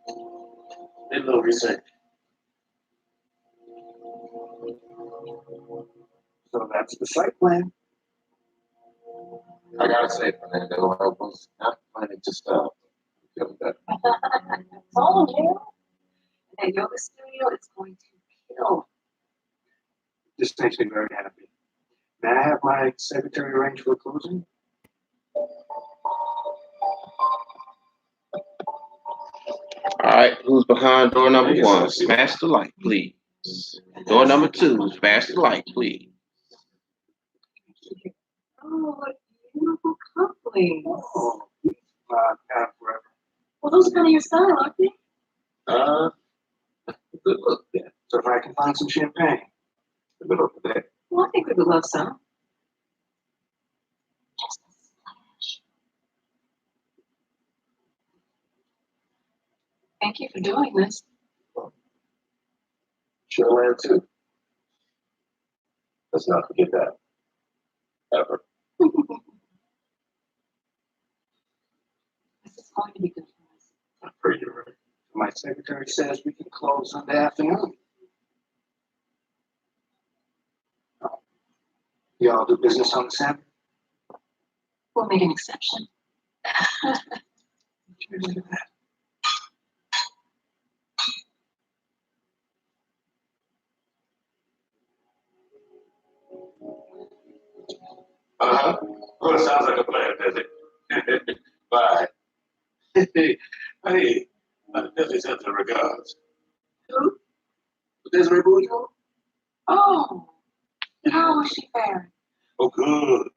Did a little research. So that's the site plan. I gotta say, Fernando, I was not planning to stop. Feel better. I told you. That yoga studio is going to kill. This makes me very happy. May I have my secretary arrange for closing? All right, who's behind door number one? Smash the light, please. Door number two, smash the light, please. Oh, what beautiful couplings. Oh, forever. Well, those are kind of your style, aren't they? Good look, yeah. So if I can find some champagne. The middle of the day. Well, I think we would love some. Just a splash. Thank you for doing this. Sure am too. Let's not forget that. Ever. This is going to be good for us. I'm pretty right. My secretary says we can close Sunday afternoon. Y'all do business on the Sabbath? We'll make an exception. Uh-huh. Well, it sounds like a plan, does it? Bye. Hey, Desiree sends her regards. Who? Desiree Bourgeois? Oh, how was she faring? Oh, good.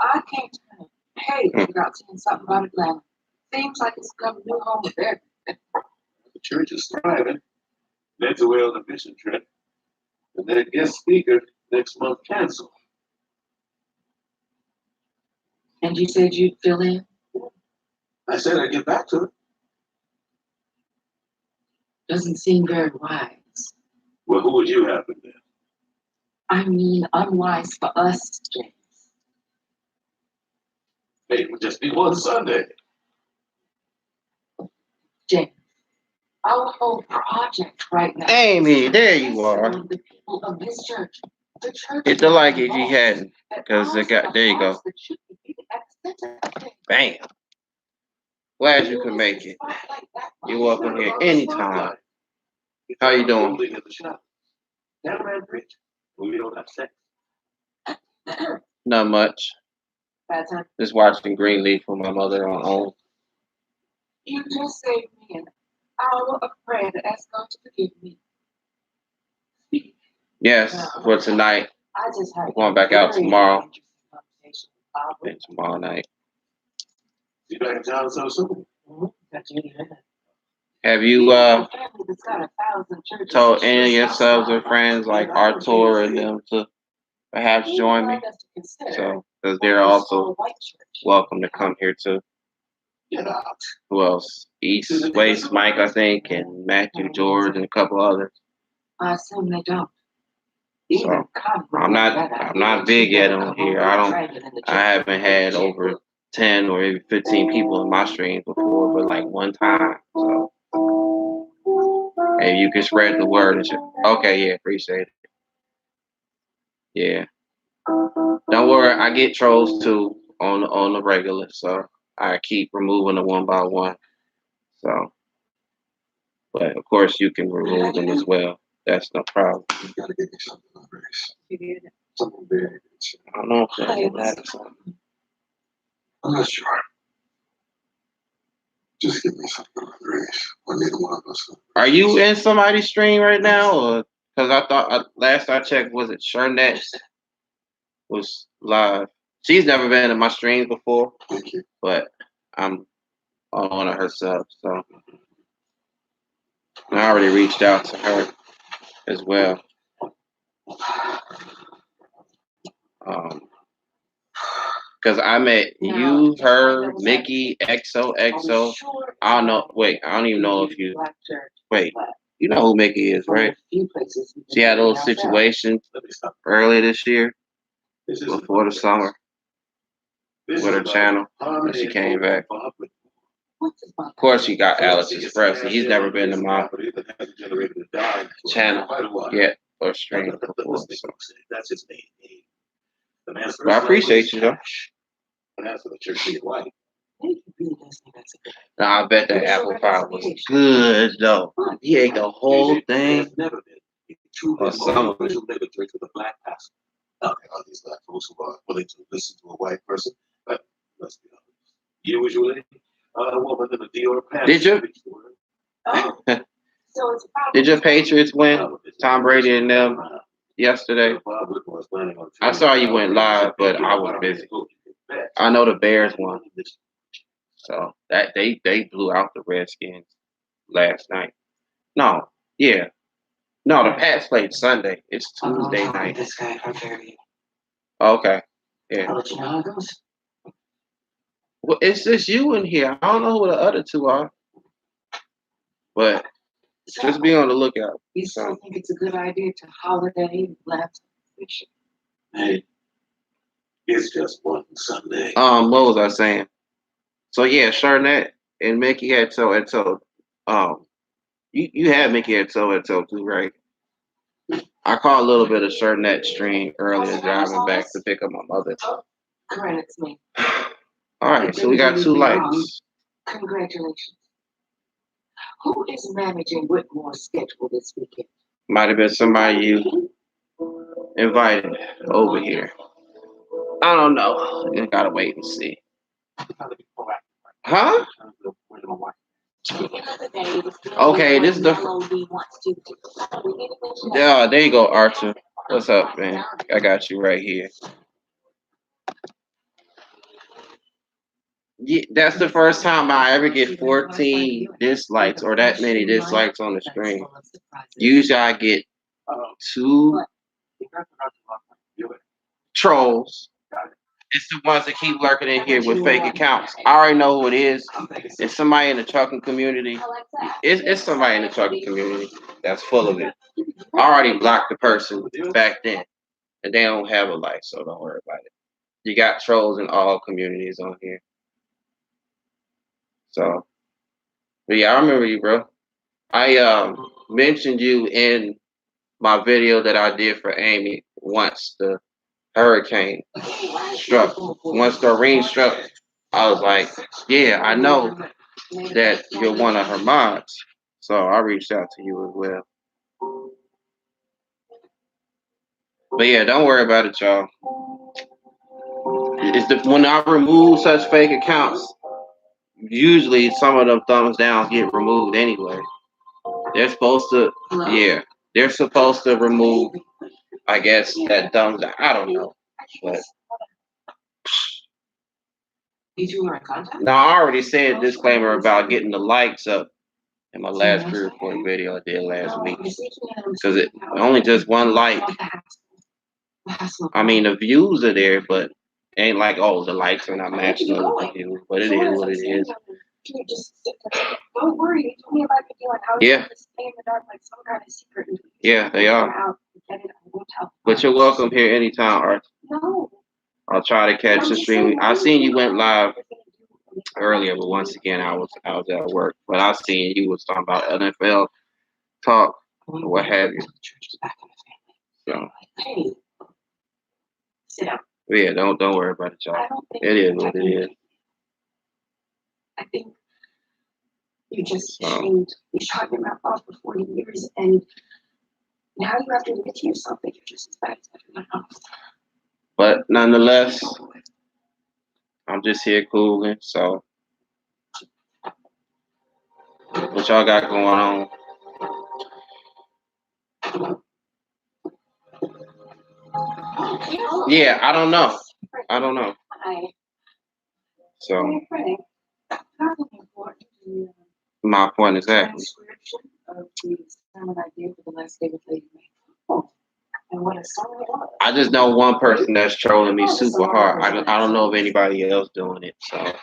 I came to her. Hey, I forgot saying something about Atlanta. Seems like it's become a new home there. The church is thriving. Ned's away on a mission trip. And their guest speaker next month canceled. And you said you'd fill in? I said I'd get back to it. Doesn't seem very wise. Well, who would you have been there? I mean, unwise for us, James. Hey, it would just be one Sunday. James, our whole project right now. Amy, there you are. The people of this church. The church. Hit the like if you hadn't, because it got, there you go. Bam. Glad you could make it. You're welcome here anytime. How you doing? We don't have sex. Not much. Bad time. Just watching Greenleaf with my mother on OWN. You just saved me an hour of prayer to ask God to forgive me. Yes, for tonight. I just had I'm going back out tomorrow. interesting conversation with Bob. And tomorrow night. You back in town so soon? Got you in. Have you A family that's got 1,000 churches. told any of your subs or friends like Artur and them to perhaps join me? So, because they're also welcome to come here too. Get out. Who else? East West Mike, I think, and Matthew George and a couple others. I assume they don't. So I'm not big yet on here. I haven't had over 10 or even 15 people in my streams before, but like one time. So hey, you can spread the word and shit. Okay, yeah, appreciate it. Yeah. Don't worry, I get trolls too on the regular, so I keep removing them one by one. So, but of course you can remove them as well. That's no problem. You gotta get me something on race. You did. Something big. I don't know if that matters. I'm not sure. Just give me something on race. Or neither one of us. Are you in somebody's stream right now, or because I thought last I checked, was it Shernet was live? She's never been in my streams before. Thank you. But I'm on one of her subs, so I already reached out to her as well. Because I met you, her, Mickey, XOXO. I don't know. Wait, I don't even know if you. Wait, you know who Mickey is, right? She had a little situation earlier this year, before the summer, with her channel, and she came back. Of course, you got Alex Express. He's never been to my channel yet or stream before. So. That's his main aim. The man's But I appreciate you though. And that's what the church is like. Nah, I bet that apple pie was good though. He ate the whole thing. There's never been a true Or some of it. liberatory with a black pastor. Now, there are these black folks who are willing to listen to a white person, but let's be honest. Usually, a woman in a Dior pants. Did you? Oh, so it's a problem. Did your Patriots win? Tom Brady and them yesterday. I saw you went live, but I was busy. I know the Bears won, so that they blew out the Redskins last night. No, yeah, no, the Pats played Sunday. It's Tuesday night. This guy from Fairview. Okay, yeah. I'll let you know how it goes. Well, it's just you in here. I don't know who the other two are, but just be on the lookout. You still think it's a good idea to holiday lapse fiction? Hey, it's just one Sunday. What was I saying? So yeah, Charnette and Mickey had toe. You had Mickey had toe too, right? I caught a little bit of Charnette stream earlier driving back to pick up my mother. Credits me. All right, so we got 2 likes. Congratulations. Who is managing Whitmore's schedule this weekend? Might have been somebody you invited over here. I don't know. You gotta wait and see. Huh? Okay, this is the. Yeah, there you go, Arthur. What's up, man? I got you right here. Yeah, that's the first time I ever get 14 dislikes or that many dislikes on the stream. Usually I get 2 trolls. It's the ones that keep lurking in here with fake accounts. I already know who it is. It's somebody in the trucking community. It's somebody in the trucking community that's full of it. I already blocked the person back then, and they don't have a life, so don't worry about it. You got trolls in all communities on here. So, but yeah, I remember you, bro. I mentioned you in my video that I did for Amy once the hurricane struck. Once the rain struck, I was like, yeah, I know that you're one of her mods. So I reached out to you as well. But yeah, don't worry about it, y'all. When I remove such fake accounts, usually some of them thumbs down get removed anyway. They're supposed to, yeah, they're supposed to remove, I guess, that thumbs down. I don't know, but. Now I already said disclaimer about getting the likes up in my last pre-recorded video I did last week, because it only just 1 like. I mean the views are there, but it ain't like, oh, the likes are not matching up with the views, but it is what it is. Don't worry, you told me about the deal and how Yeah. stay in the dark like some kind of secret. Yeah, they are. But you're welcome here anytime, Arthur. No. I'll try to catch the stream. I seen you went live earlier, but once again, I was at work. But I seen you was talking about NFL talk or what have you. So, Hey, sit down. yeah, don't worry about it, y'all. It is what it is. I think you just shamed, you shot your mouth off for 40 years, and now you have to admit to yourself that you're just as bad as everyone else. But nonetheless, I'm just here cooling. So, what y'all got going on? Yeah, I don't know. So, my point exactly. I just know one person that's trolling me super hard. I don't know of anybody else doing it. So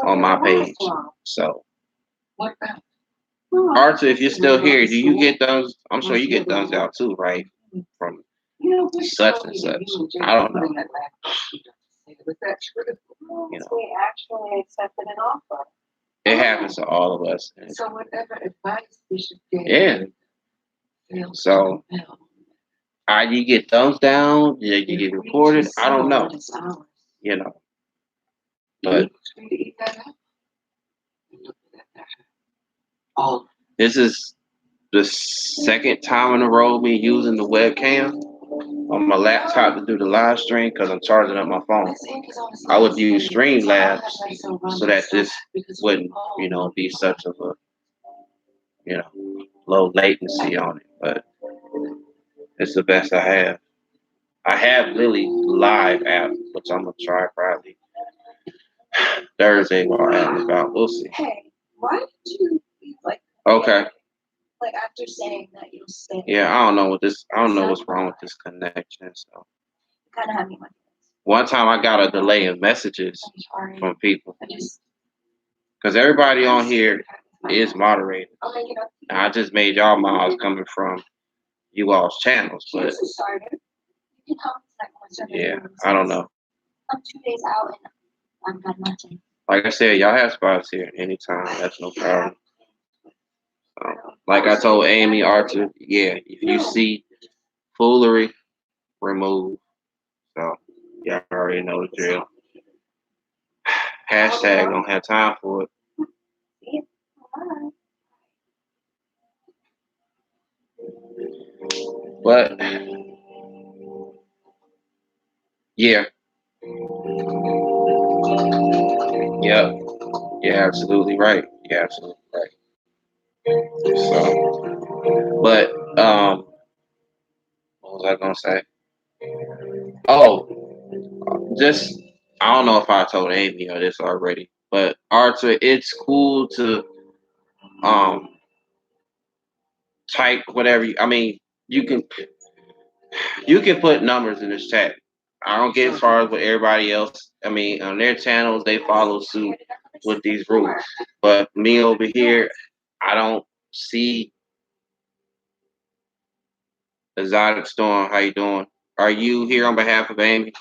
on my page. So Arthur, if you're still here, do you get those? I'm sure you get those out too, right? From such and such. I don't know. We actually accepted an offer. It happens to all of us. So whatever advice Bishop gave. Yeah. So you get thumbs down, you get reported. I don't know. You know. But this is the second time in a row me using the webcam on my laptop to do the live stream because I'm charging up my phone. I would use Streamlabs so that this wouldn't, be such of a, low latency on it. But it's the best I have. I have Lily Live app, which I'm gonna try probably Thursday while I'm about. We'll see. Hey, why did you like? Okay. Like after saying that you'll stay. Yeah, I don't know what's wrong with this connection. So Kind of had me like. One time I got a delay in messages from people because everybody on here is moderated. And I just made y'all mods coming from you all's channels, but yeah, I don't know. I'm 2 days out and I've got nothing. Like I said, y'all have spots here anytime. That's no problem. Like I told Amy Archer, yeah, if you see foolery, remove. So y'all already know the drill. Hashtag don't have time for it. But yeah. Yep. You're absolutely right. You're absolutely right. So, but what was I gonna say? Oh, just I don't know if I told Amy or this already, but Arthur, it's cool to type whatever you can put numbers in this chat. I don't get as far as with everybody else. I mean, on their channels they follow suit with these rules. But me over here, I don't see Exotic Storm. How you doing? Are you here on behalf of Amy?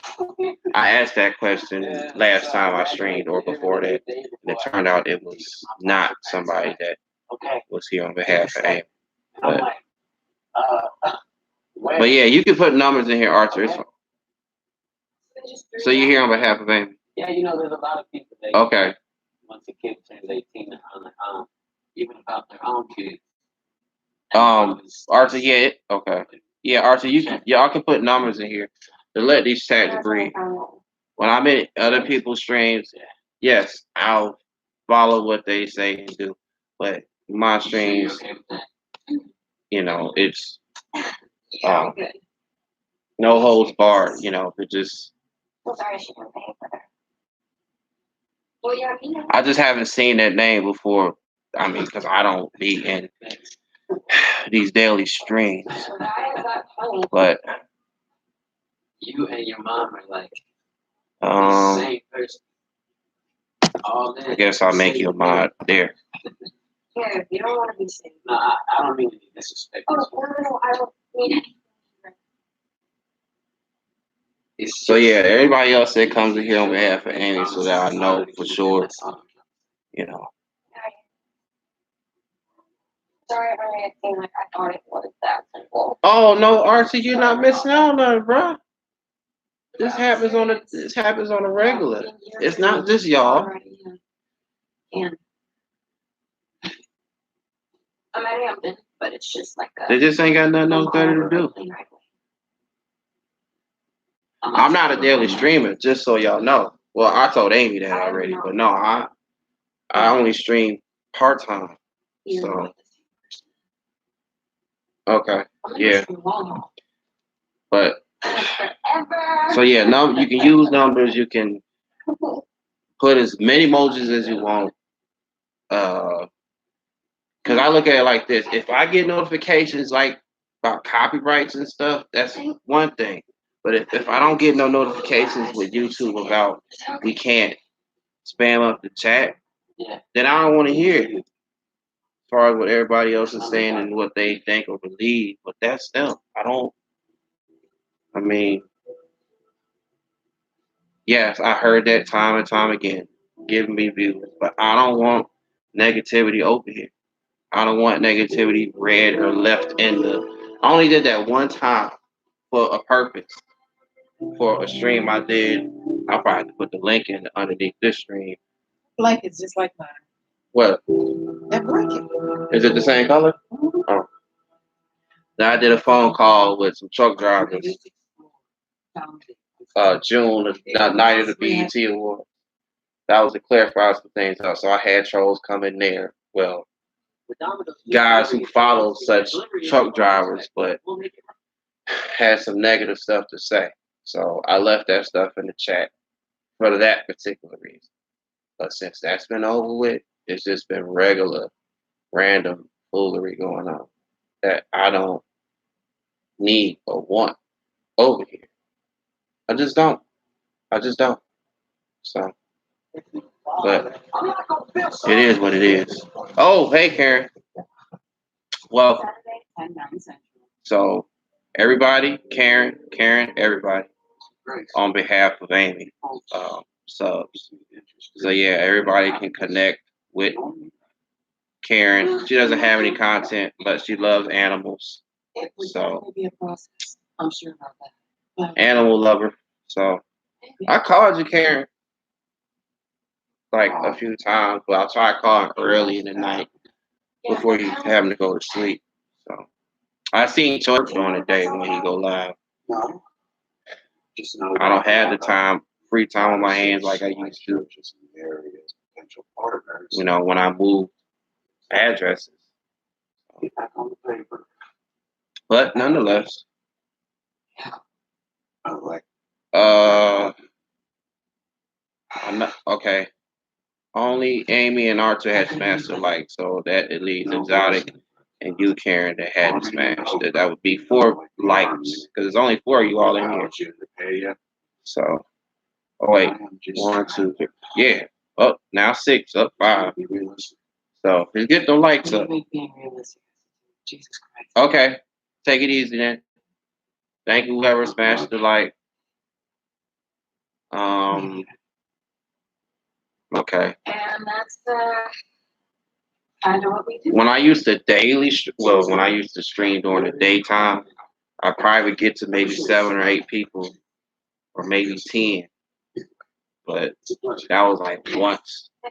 I asked that question last time I streamed or before that, and it turned out it was not somebody that was here on behalf of Amy. But yeah, you can put numbers in here, Arthur. So you're here on behalf of Amy? Yeah, there's a lot of people that okay. Once a kid turns 18, even about their own kids. Arthur, yeah, okay. Yeah, Arthur, y'all can put numbers in here to let these chats breathe. When I'm in other people's streams, yes, I'll follow what they say and do. But my streams, it's no holds barred, it just I just haven't seen that name before. I mean, because I don't be in these daily streams. But you and your mom are like the same person. I guess I'll make you a mod there. Yeah, you don't want to be safe. No, I don't mean to be disrespectful. Oh, no, I don't mean it. So yeah, everybody else that comes in here on behalf of Amy, so that I know for sure, Sorry if I made it seem like I thought it was that simple. Oh no, Archie, you're not missing out on it, bro. This happens on a regular. It's not just y'all. And I might have been, but it's just like They just ain't got nothing else better to do. I'm not a daily streamer, just so y'all know. Well, I told Amy that already, but no, I only stream part-time. So okay, yeah. But so yeah, you can use numbers, you can put as many emojis as you want. Because I look at it like this: if I get notifications like about copyrights and stuff, that's one thing. But if I don't get no notifications with YouTube about we can't spam up the chat, then I don't want to hear it. As far as what everybody else is saying and what they think or believe, but that's them. I mean, yes, I heard that time and time again, giving me views, but I don't want negativity over here. I don't want negativity read or left in the. I only did that one time for a purpose. For a stream I did. I'll probably have to put the link in underneath this stream. Blankets just like mine. What? That blanket. Is it the same color? Oh. Then I did a phone call with some truck drivers. June, the night of the BET Award. That was to clarify some things out. So I had trolls come in there. Well, guys who follow such truck drivers, but had some negative stuff to say. So I left that stuff in the chat for that particular reason. But since that's been over with, it's just been regular, random foolery going on that I don't need or want over here. I just don't. So, but it is what it is. Oh, hey, Karen. Well, so everybody, Karen, everybody, on behalf of Amy, subs. So yeah, everybody can connect with Karen. She doesn't have any content, but she loves animals. So I'm sure about that. animal lover. So I called you, Karen, like a few times, but I'll try calling early in the night before you having to go to sleep. So I seen George during the day when he go live. I don't have the time, free time on my hands like I used to. You know, when I moved addresses. But nonetheless, I'm not okay. Only Amy and Arthur had smashed alike, so that it leaves Exotic and you, Karen, that hadn't smashed. That would be 4 likes, because there's only 4 of you all in here. So, oh wait, 1, 2, 3, yeah. Up now 6, up 5. So let's get the likes up. Jesus Christ. Okay, take it easy then. Thank you, whoever smashed the like. Okay. And that's kind of what we do. When I used to when I used to stream during the daytime, I probably would get to maybe 7 or 8 people, or maybe 10. But that was like once. I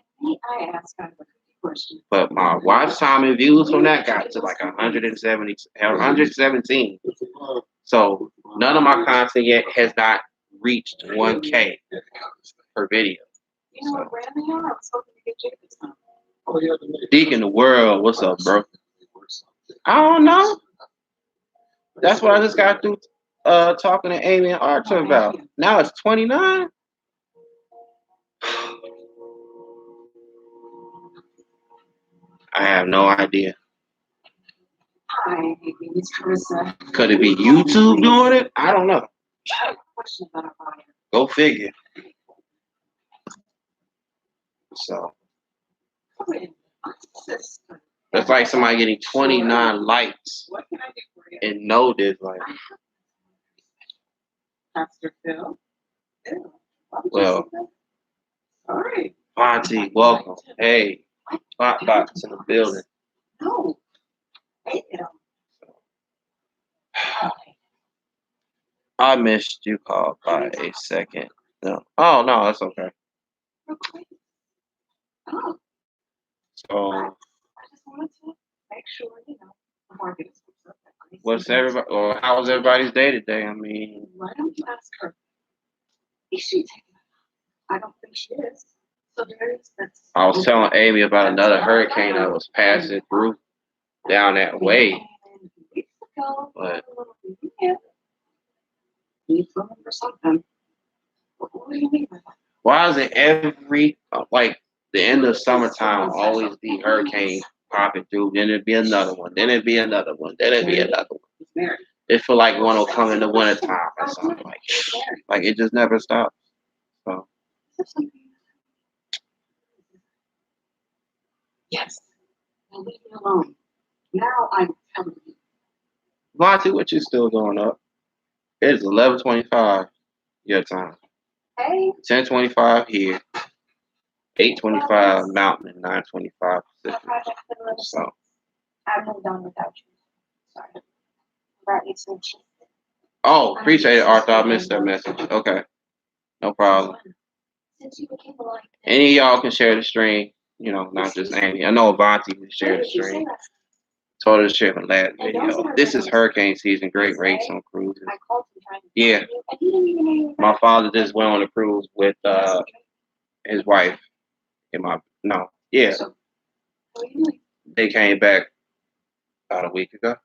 asked kind of a question. But my watch time and views from that got to like 117. So none of my content yet has not reached 1K per video. You know what brand they are? I was hoping to get you this time. Deacon the world, what's up, bro? I don't know. That's what I just got through talking to Amy and Arthur about. Now it's 29. I have no idea. Hi, Miss Carissa. Could it be YouTube doing it? I don't know. I have a question about our buyer. Go figure. So that's like somebody getting 29 likes What can I do for you? and no dislike. Pastor Phil. Well, all right. Auntie, welcome. Hey, Box in the building. No. Hey, I missed you called by a second. No. Oh no, that's okay. Oh, So I just wanted to make sure, the market is up. what's everybody or how was everybody's day today? I mean, Why don't you ask her? Is she taking it? I don't think she is. So that's. I was telling Amy about another hurricane that was passing through down that way. But Need room for something. What do you mean by that? why is it every like the end of summertime always be hurricanes popping through? Then it'd be another one. Then it'd be another one. Then it'd be another one. It feel like one will come in the wintertime or something like it just never stops. So Yes. Now leave me alone. Now I'm telling you. Monty, what you still doing up? It's 11:25 your time. Hey. 10:25 here. 825 Mountain and 925 My Pacific. project's been really So, I moved on without you. Sorry. That needs some cheese. oh, appreciate it, Arthur. I missed that message. Okay, no problem. Since you became a light. Any of y'all can share the stream. You know, not just Amy. I know Avanti can share the stream. Told her to share the last video. This is hurricane season. Great rates on cruises. I called you trying to Yeah. find you, and you didn't even know you were My father just went on a cruise with his wife and yeah. So, what are you doing? They came back about a week ago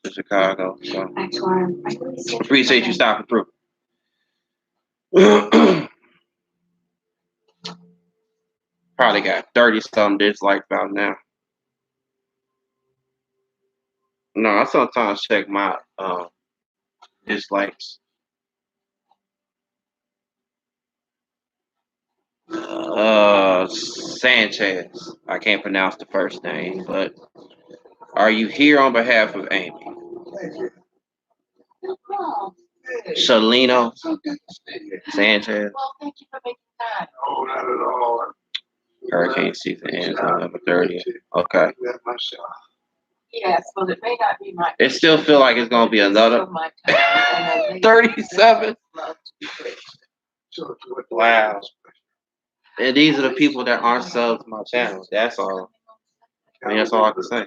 to Chicago. So That's why I'm really sick. appreciate you stopping through. Probably got 30 some dislikes about now. No, I sometimes check my dislikes. Sanchez. I can't pronounce the first name, but are you here on behalf of Amy? No problem. Shalino Sanchez. Well, thank you for making time. Oh, not at all. Hurricane season ends November 30th. Okay. Yes, well, it may not be my. It still feel like it's gonna be another Still my time, and I 37. love to be great. Wow. And these are the people that aren't subbed to my channel. That's all. I mean, that's all I can say.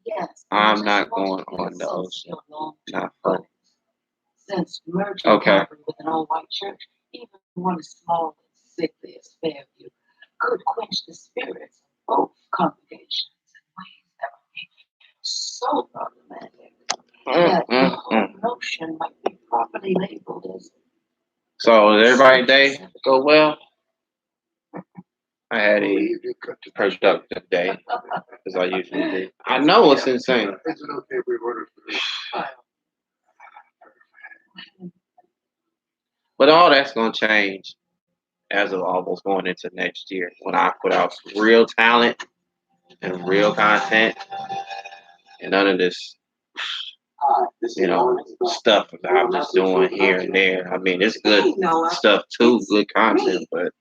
Yes. I'm just not want going to on be the associated ocean. along Not with fun. Since merging Okay. Calvary with an all-white church, even one as small and sickly as Fairview could quench the spirits of both congregations in ways that would be so problematic that the whole notion might be properly labeled as. So did everybody day go well? I had a productive day, as I usually do. I know it's insane. Is it okay if we order food? But all that's gonna change as of almost going into next year when I put out some real talent and real content and none of this, stuff that I'm just doing here and there. I mean, it's good stuff too, good content, but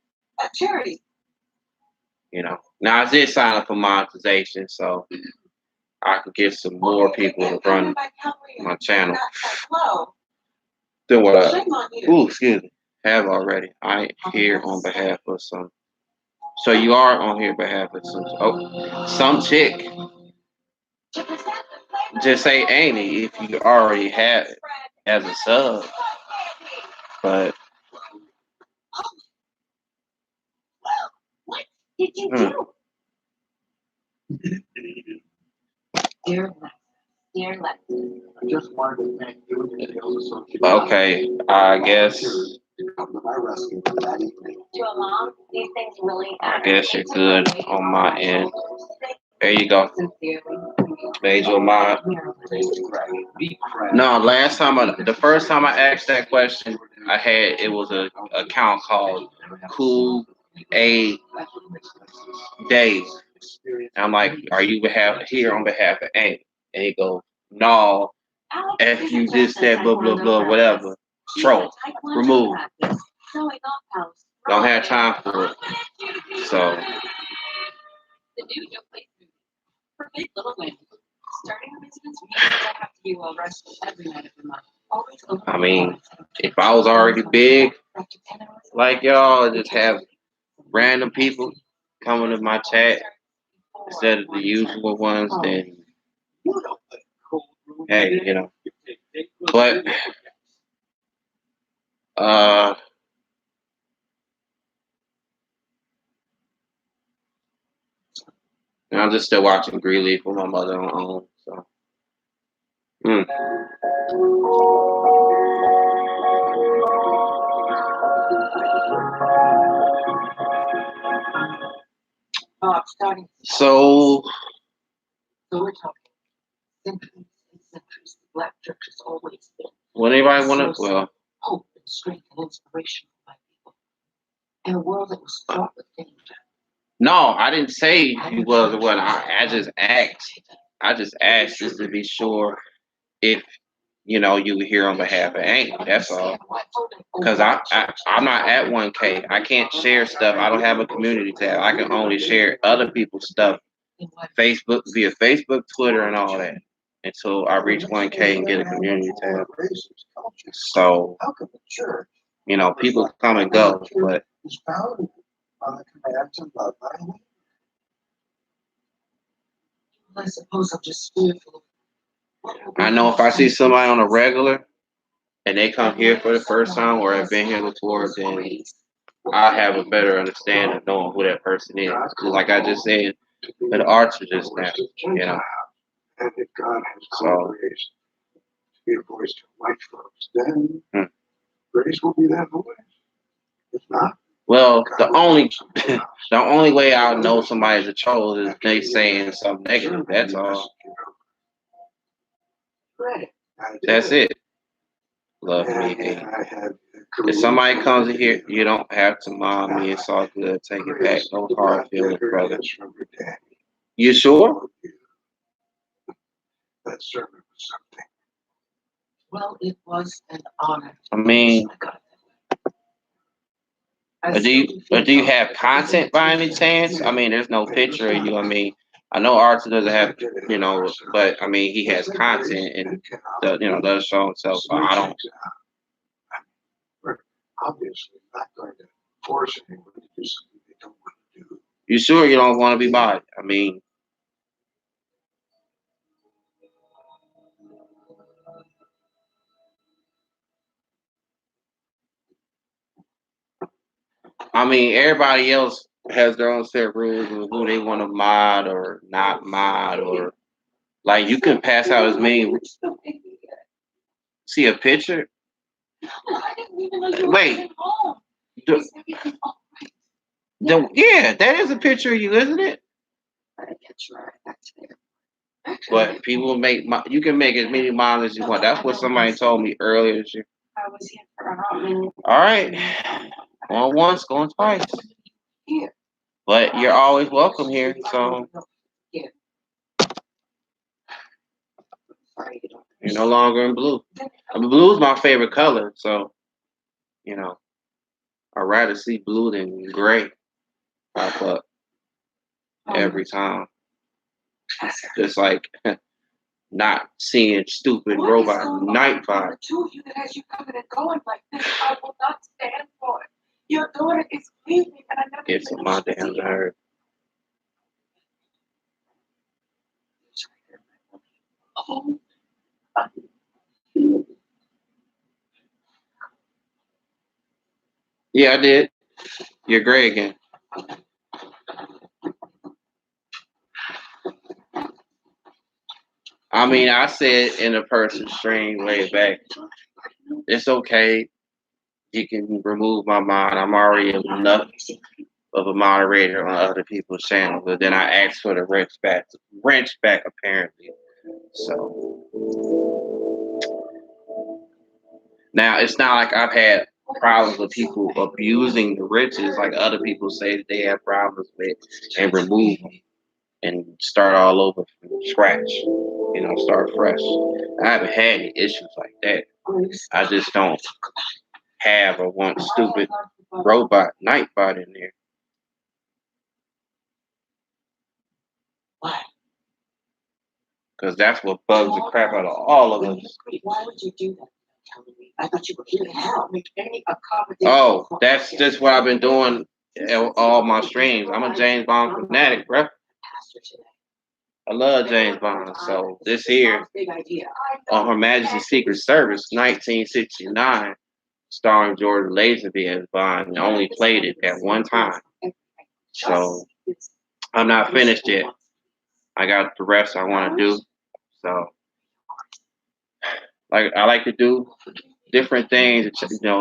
now I did sign up for monetization, so I could get some more people to run my channel than what I have already. I here on behalf of some. So you are on here behalf of some chick. Just say Amy if you already have it as a sub. But What did you do? Dear Lexi. I just wanted to thank you and the other associates. okay, I guess To come to my rescue that evening. To along, these things really. I guess you're good on my end. There you go. Made your mind. No, the first time I asked that question, it was a account called Cool A Dave. And I'm like, are you here on behalf of Amy? And he goes, no, if you just said blah, blah, blah, whatever. Troll. Remove. Don't have time for it. So. The new for big little women. Starting a business means I have to do wrestling every night of the month. I mean, if I was already big, like y'all, just have random people coming to my chat instead of the usual ones, then hey, But and I'm just still watching Greenleaf with my mother on home. So. So we're talking centuries and centuries. The Black Church has always been. Would anybody want to? Hope and strength and inspiration for my people. In a world that was fraught with danger. No, I didn't say you was or what. I just asked. I just asked just to be sure if you know, you can hear on behalf of Amy. That's all. Because I'm not at 1K. I can't share stuff. I don't have a community tab. I can only share other people's stuff, Facebook, via Facebook, Twitter, and all that, until I reach 1K and get a community tab. So, you know, people come and go, but I suppose I'm just fearful. I know if I see somebody on a regular and they come here for the first time or have been here before, then I have a better understanding of knowing who that person is. 'Cause like I just said, the arts are just now, you know. And if God has So, called grace to be a voice to white folks, then grace will be that voice. If not, well, the only way I'll know somebody's a troll is they saying something negative. That's all. That's it. Love me, hate. If somebody comes in here, you don't have to mind me. It's all good. Take it back. No hard feelings, brother. You sure? That sermon was something. Well, it was an honor. I mean, do you have content by any chance? I mean, there's no picture of you. I mean, I know Arthur doesn't have, you know, but I mean, he has content and does show himself. So I don't. We're obviously not going to force anyone to do something they don't want to do. You sure you don't want to be bodied? I mean, everybody else has their own set of rules of who they want to mod or not mod, or like you can pass out as many. See a picture? Wait. Yeah, that is a picture of you, isn't it? But people you can make as many mods as you want. That's what somebody told me earlier this year. I was here for a hot minute. All right. Going once, going twice. But you're always welcome here, so you're no longer in blue. I mean, blue is my favorite color, so you know, I'd rather see blue than gray pop up every time. Just like not seeing stupid robot night vibe. Two of you that has you coming and going like this, I will not stand for it. Your daughter is leaving, and I never It's on my damn nerve. Oh, yeah, I did. You're gray again. I mean, I said in a person stream way back, it's okay. You can remove my mod. I'm already enough of a moderator on other people's channels. But then I asked for the wrench back apparently. So now it's not like I've had problems with people abusing the riches like other people say that they have problems with and remove them and start all over from scratch. You know, start fresh. I haven't had any issues like that. I just don't have or want stupid robot nightbot in there. why? Because that's what bugs the crap out of all of us. Why would you do that? I thought you were here to help make any accommodation. Oh, that's just what I've been doing in all my streams. I'm a James Bond fanatic, bro. I love James Bond. So this here on Her Majesty's Secret Service, 1969, starring George Lazenby as Bond, I only played it at one time. So I'm not finished yet. I got the rest I want to do. So I like to do different things,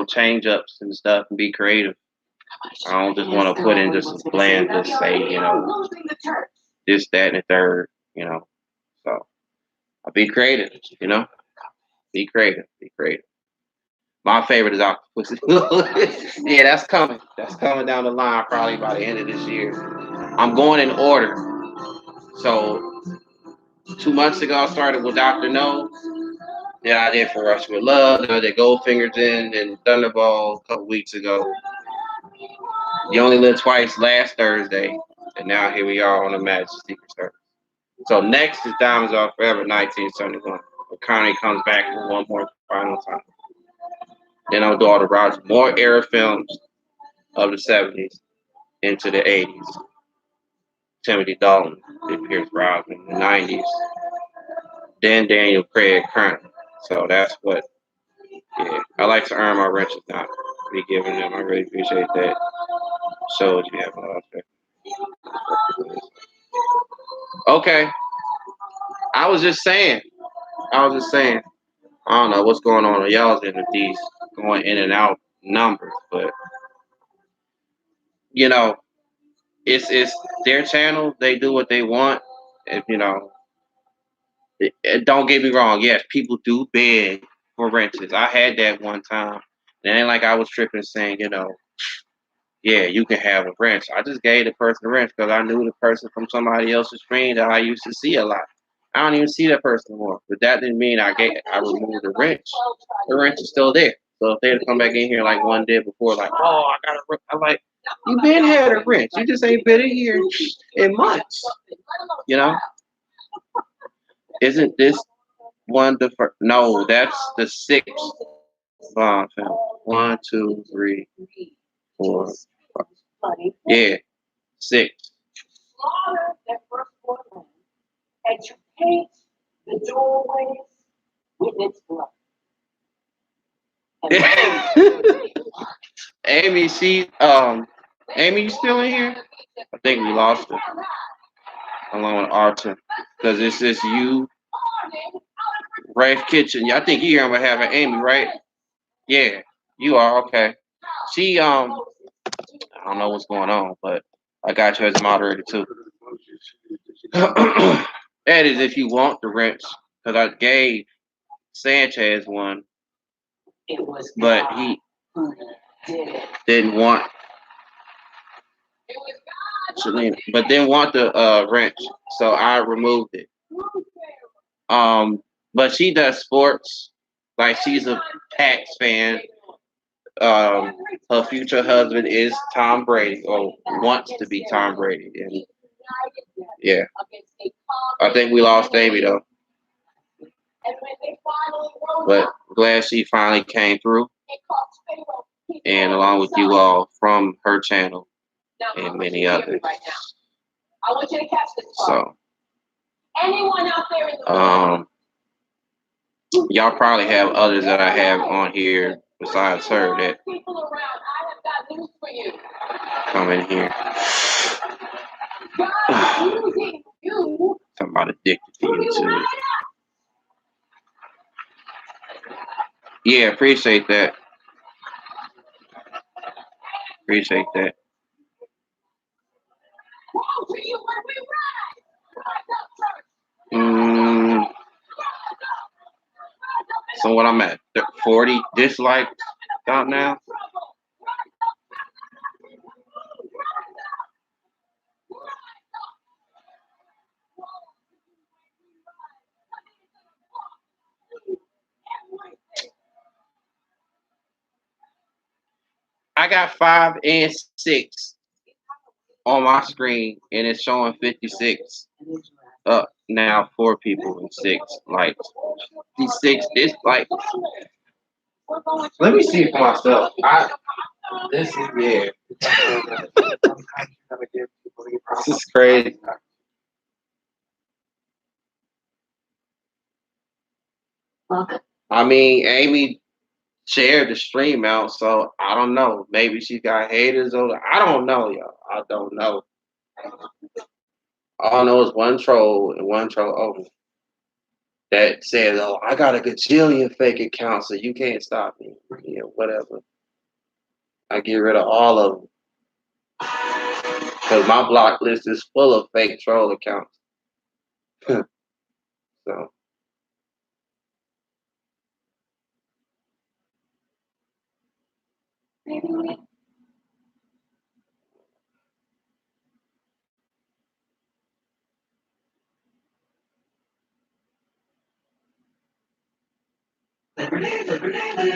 change ups and stuff and be creative. I don't just want to put in just a bland, just say, this, that, and the third, So I'll be creative, Be creative. My favorite is Octopus. Yeah, that's coming. That's coming down the line probably by the end of this year. I'm going in order. So 2 months ago, I started with Dr. No. Then I did For Rush with Love. Then I did Goldfinger's In and Thunderball a couple weeks ago. You Only Live Twice last Thursday, and now here we are on the Majesty concert. So next is Diamonds Are Forever 1971. Connie comes back for one more final time. Then I'll do all the Roger Moore era films of the 70s into the 80s. Timothy Dalton did Pierce Brosnan in the 90s. Then Daniel Craig currently. So that's what, yeah. I like to earn my wrenches, not be giving them. I really appreciate that. Shows you have a lot of respect. Okay. I was just saying. I don't know what's going on y'all's end of these going in and out numbers, but you know, it's their channel. They do what they want. If you know, don't get me wrong. Yes, people do beg for wrenches. I had that one time. It ain't like I was tripping saying, yeah, you can have a wrench. I just gave the person a wrench because I knew the person from somebody else's stream that I used to see a lot. I don't even see that person anymore. But that didn't mean I removed the wrench. The wrench is still there. So if they had to come back in here like one day before, like, oh, I got a wrench. I'm like, you been had a wrench. You just ain't been in here in months. You know? Isn't this one the first? No, that's the sixth Bond film. 1, 2, 3, 4, 5. Yeah, 6. Slaughter that firstborn lamb, and you paint the doorways with its blood. Amy, Amy, you still in here? I think we lost her along with Arthur because it's just you, Rafe Kitchen. I think you here on behalf of Amy, right? Yeah, you are okay. She I don't know what's going on, but I got you as a moderator too. That is if you want the wrench, because I gave Sanchez one, but he didn't want Selena, but didn't want the wrench, so I removed it. But she does sports, like she's a Pats fan. Her future husband is Tom Brady, or wants to be Tom Brady, and yeah, I think we lost Amy though. But glad she finally came through, and along with you all from her channel and many others. So, y'all probably have others that I have on here besides her that come in here. Talking about addicted to YouTube. Yeah, appreciate that. Appreciate that. So what I'm at 40 dislikes out now. I got 5 and 6 on my screen, and it's showing 56. Now 4 people and 6 likes. These 6 dislikes. Let me see it for myself. This is This is crazy. I mean, Amy shared the stream out, so I don't know. Maybe she got haters or I don't know, y'all. I don't know. All I know is one troll and one troll over that says, "Oh, I got a gajillion fake accounts, so you can't stop me." Yeah, whatever. I get rid of all of them because my block list is full of fake troll accounts. So.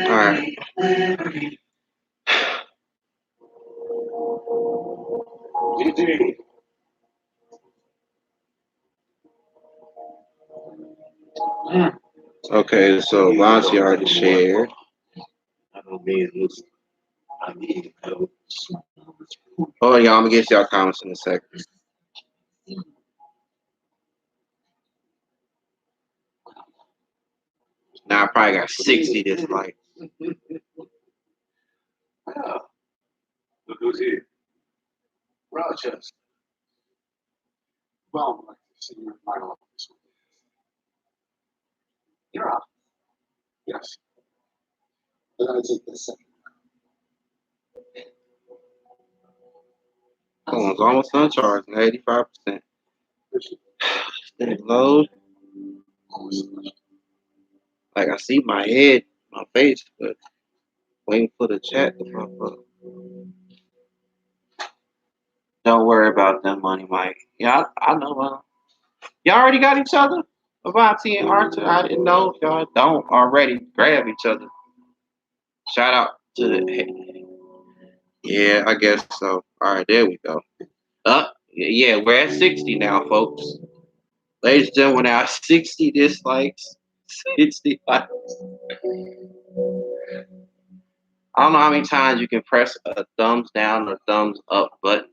right. GG. Okay, so Vontae already shared. I don't mean listen. I need help. Oh, y'all, I'm gonna get y'all comments in a second. Now I probably got 60 dislikes. Ah, look who's here. Rochester. Well, I'd like to see you in my office. You're off. Yes. But I take the second. Phone's almost uncharged, 85%. Didn't load. Like I see my head, my face, but waiting for the chat to pop up. Don't worry about that money, Mike. Yeah, I know. Y'all already got each other? Avanti and Arthur, I didn't know if y'all don't already grab each other. Shout out to the. Yeah, I guess so. All right, there we go. Yeah, we're at 60 now, folks. Ladies and gentlemen, now 60 dislikes, 60 likes. I don't know how many times you can press a thumbs down or thumbs up button,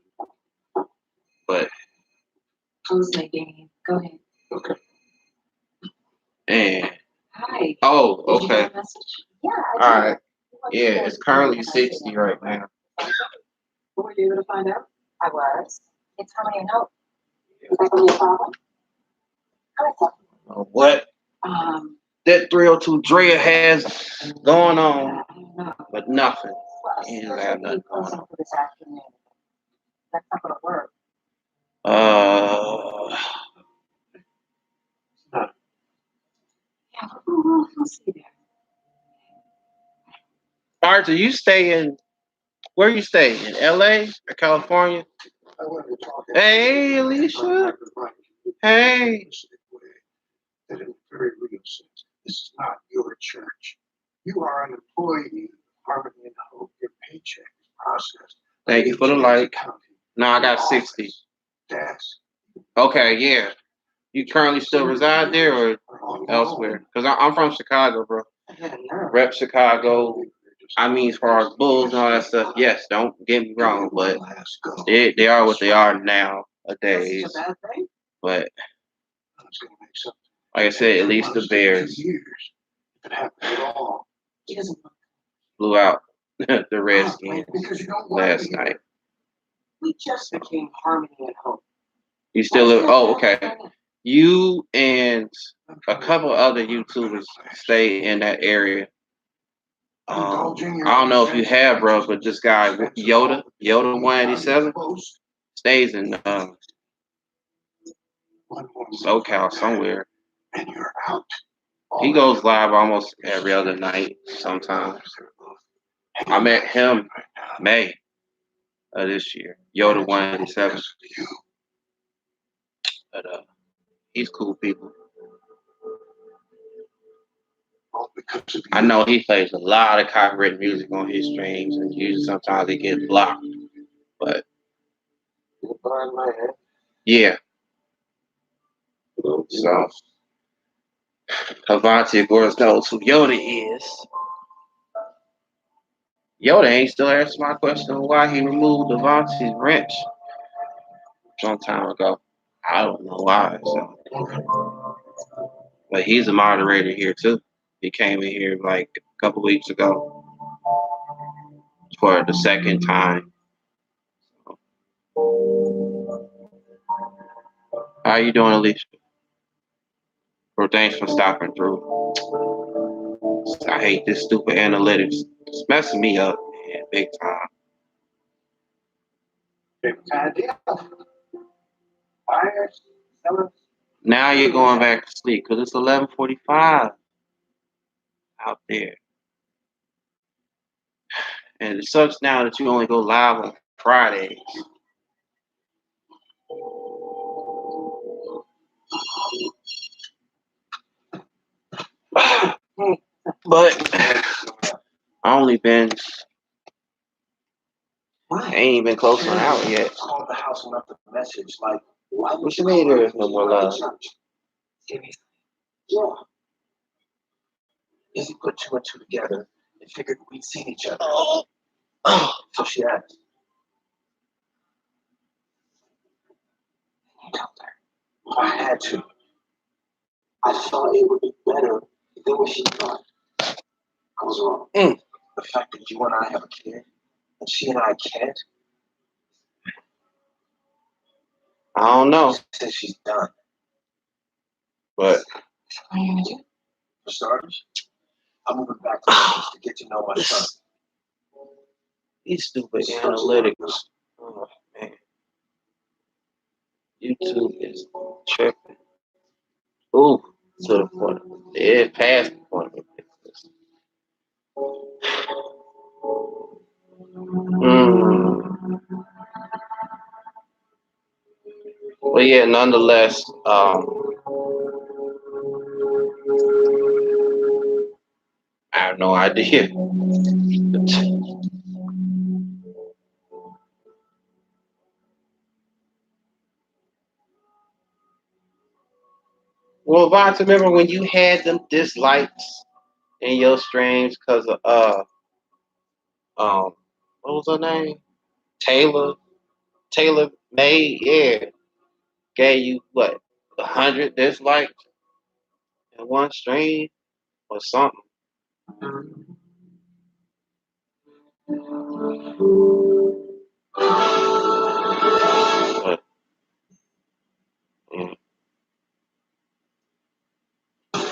but Close my game. Go ahead. Okay. and Hi. oh, Did you okay. get a message? Yeah. All right. Yeah, it's currently 60 right now. Were you able to find out? I was. It's how many note. Is that gonna be a problem? What that 302 Drea has going I on, don't know. but nothing. Well, He doesn't first have we nothing need going closing on. for this afternoon. That's not gonna work. Yeah, we'll see there. Arthur, you stay in where you stay? In LA or California? I wanted to talk. Hey, Alicia. Hey. That in a very real sense, this is not your church. You are an employee of Harmony and Hope. Your paycheck is processed. Thank you for the like. No, I got 60. Yes. Okay, yeah. You currently still reside there or elsewhere? Because I'm from Chicago, bro. Rep Chicago. I mean, as far as Bulls and all that stuff, yes, don't get me wrong, but they are what they are nowadays. But like I said, at least the Bears blew out the Redskins last night. We just became Harmony and Hope. You still live? Oh, okay. You and a couple other YouTubers stay in that area. I don't know if you have, bro, but this guy Yoda 187 stays in SoCal somewhere. He goes live almost every other night sometimes. I met him May of this year. Yoda 187. But he's cool people. I know he plays a lot of copyrighted music on his streams, and usually sometimes it gets blocked. But yeah. So Avanti, of course, knows who Yoda is. Yoda ain't still answered my question on why he removed Avanti's wrench some time ago. I don't know why. So. But he's a moderator here too. He came in here like a couple weeks ago for the second time. How you doing, Alicia? Well, thanks for stopping through. I hate this stupid analytics. It's messing me up, man, big time. Now you're going back to sleep because it's 11:45 out there. And it sucks now that you only go live on Fridays. But I only been, I ain't even close to an hour yet. Called the house and left a message like, why What you mean there is no more love? Yeah. Izzy put two and two together and figured we'd seen each other. So she asked. You told her. I had to. I thought it would be better than what she thought. I was wrong. The fact that you and I have a kid, and she and I can't, I don't know, she says she's done. but What are you gonna do? For starters, I'm moving back to Memphis to get to know my son. these stupid analytics. Oh man, YouTube is tripping. Ooh, to the point. It passed the point. But yeah, nonetheless, I have no idea. Well, Vance, remember when you had them dislikes in your streams because of what was her name? Taylor May, yeah, gave you what 100 dislikes in one stream or something. But, yeah.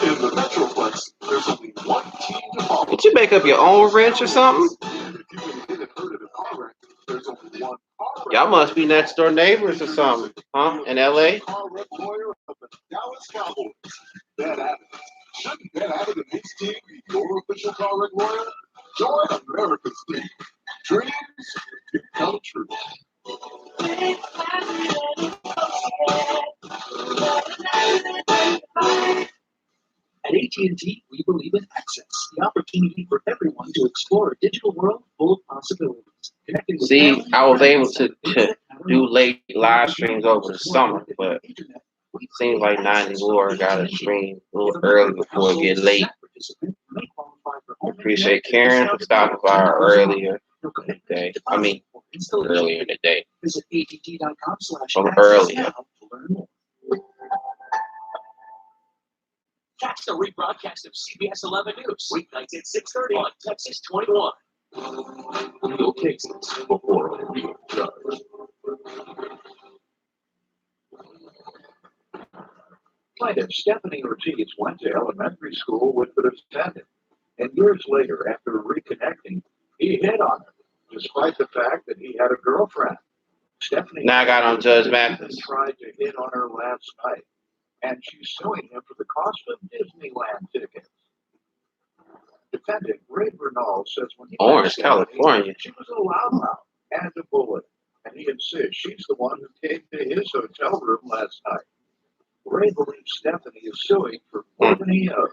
In the Metroplex, there's only one team to follow. Did you make up your own wrench or something? And if you've been hit and hurt in a car wreck, there's only one car wreck. Y'all must be next door neighbors or something, huh? In LA? Car wreck lawyer of the Dallas Cowboys, Ben Abbott. Shouldn't Ben Abbott and his team be your official car wreck lawyer? Join America's team. Dreams become true. At AT&T, we believe in access, the opportunity for everyone to explore a digital world full of possibilities. Connecting with See, family, I was able friends, to do late live streams over the summer, but seems like 94 got to stream a little early before it get late. Appreciate Karen for stopping by earlier in the day. I mean, earlier in the day. Visit att.com/access From earlier. now to learn more. Catch the rebroadcast of CBS 11 News, weeknights at 6:30 on Texas 21. Real cases before a real judge. Plaintiff Stephanie Ortiz went to elementary school with the defendant, and years later, after reconnecting, he hit on her, despite the fact that he had a girlfriend. Stephanie Now I got on Judge Mathis. tried to hit on her last night, and she's suing him for the cost of Disneyland tickets. Defendant Ray Bernal says when he Orange, met Stephanie, California. she was a loudmouth and a bullet, and he insists she's the one who came to his hotel room last night. Ray believes Stephanie is suing for more than he owes.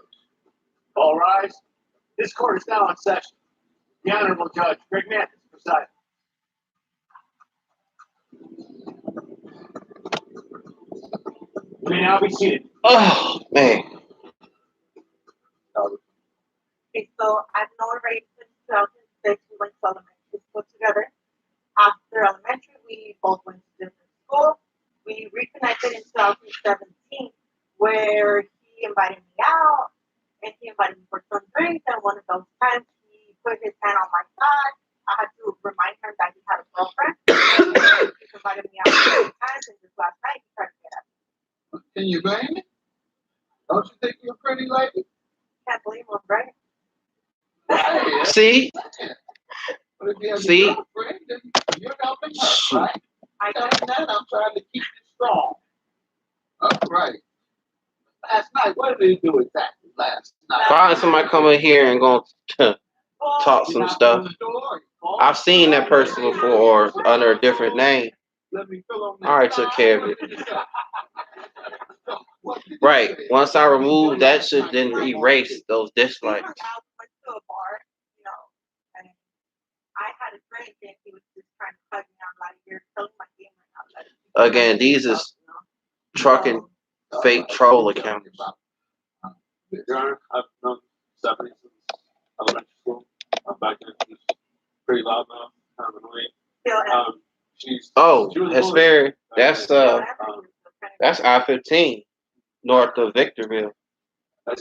All rise. This court is now in session. The Honorable Judge Greg Mathis presiding. You may now be seated. Oh, man. Okay, so I've known Ray since 2006. We went to elementary school together. After elementary, we both went to different schools. We reconnected in 2017, where he invited me out, and he invited me for some drinks. And one of those times, he put his hand on my thigh. I had to remind him that he had a girlfriend. He invited me out several times, and just last night, he tried to get at me. Can you blame me? Don't you think you're pretty lady? Can't believe him, right? See? But if you have See? a girlfriend, then you're helping her, right? I Other than that, I'm trying to keep it strong. All right. Last night, what did he do exactly last night? Find somebody come in here and go talk some stuff. I've seen that person before under a different name. I already took care of it. Right. Once I remove that shit, then erase those dislikes. Again, these is trucking fake troll accounts. Your Honor, I've known Stephanie since elementary school. Back then, she's pretty loud now, kind of annoying. She was Hesperia. That's I-15 north of Victorville,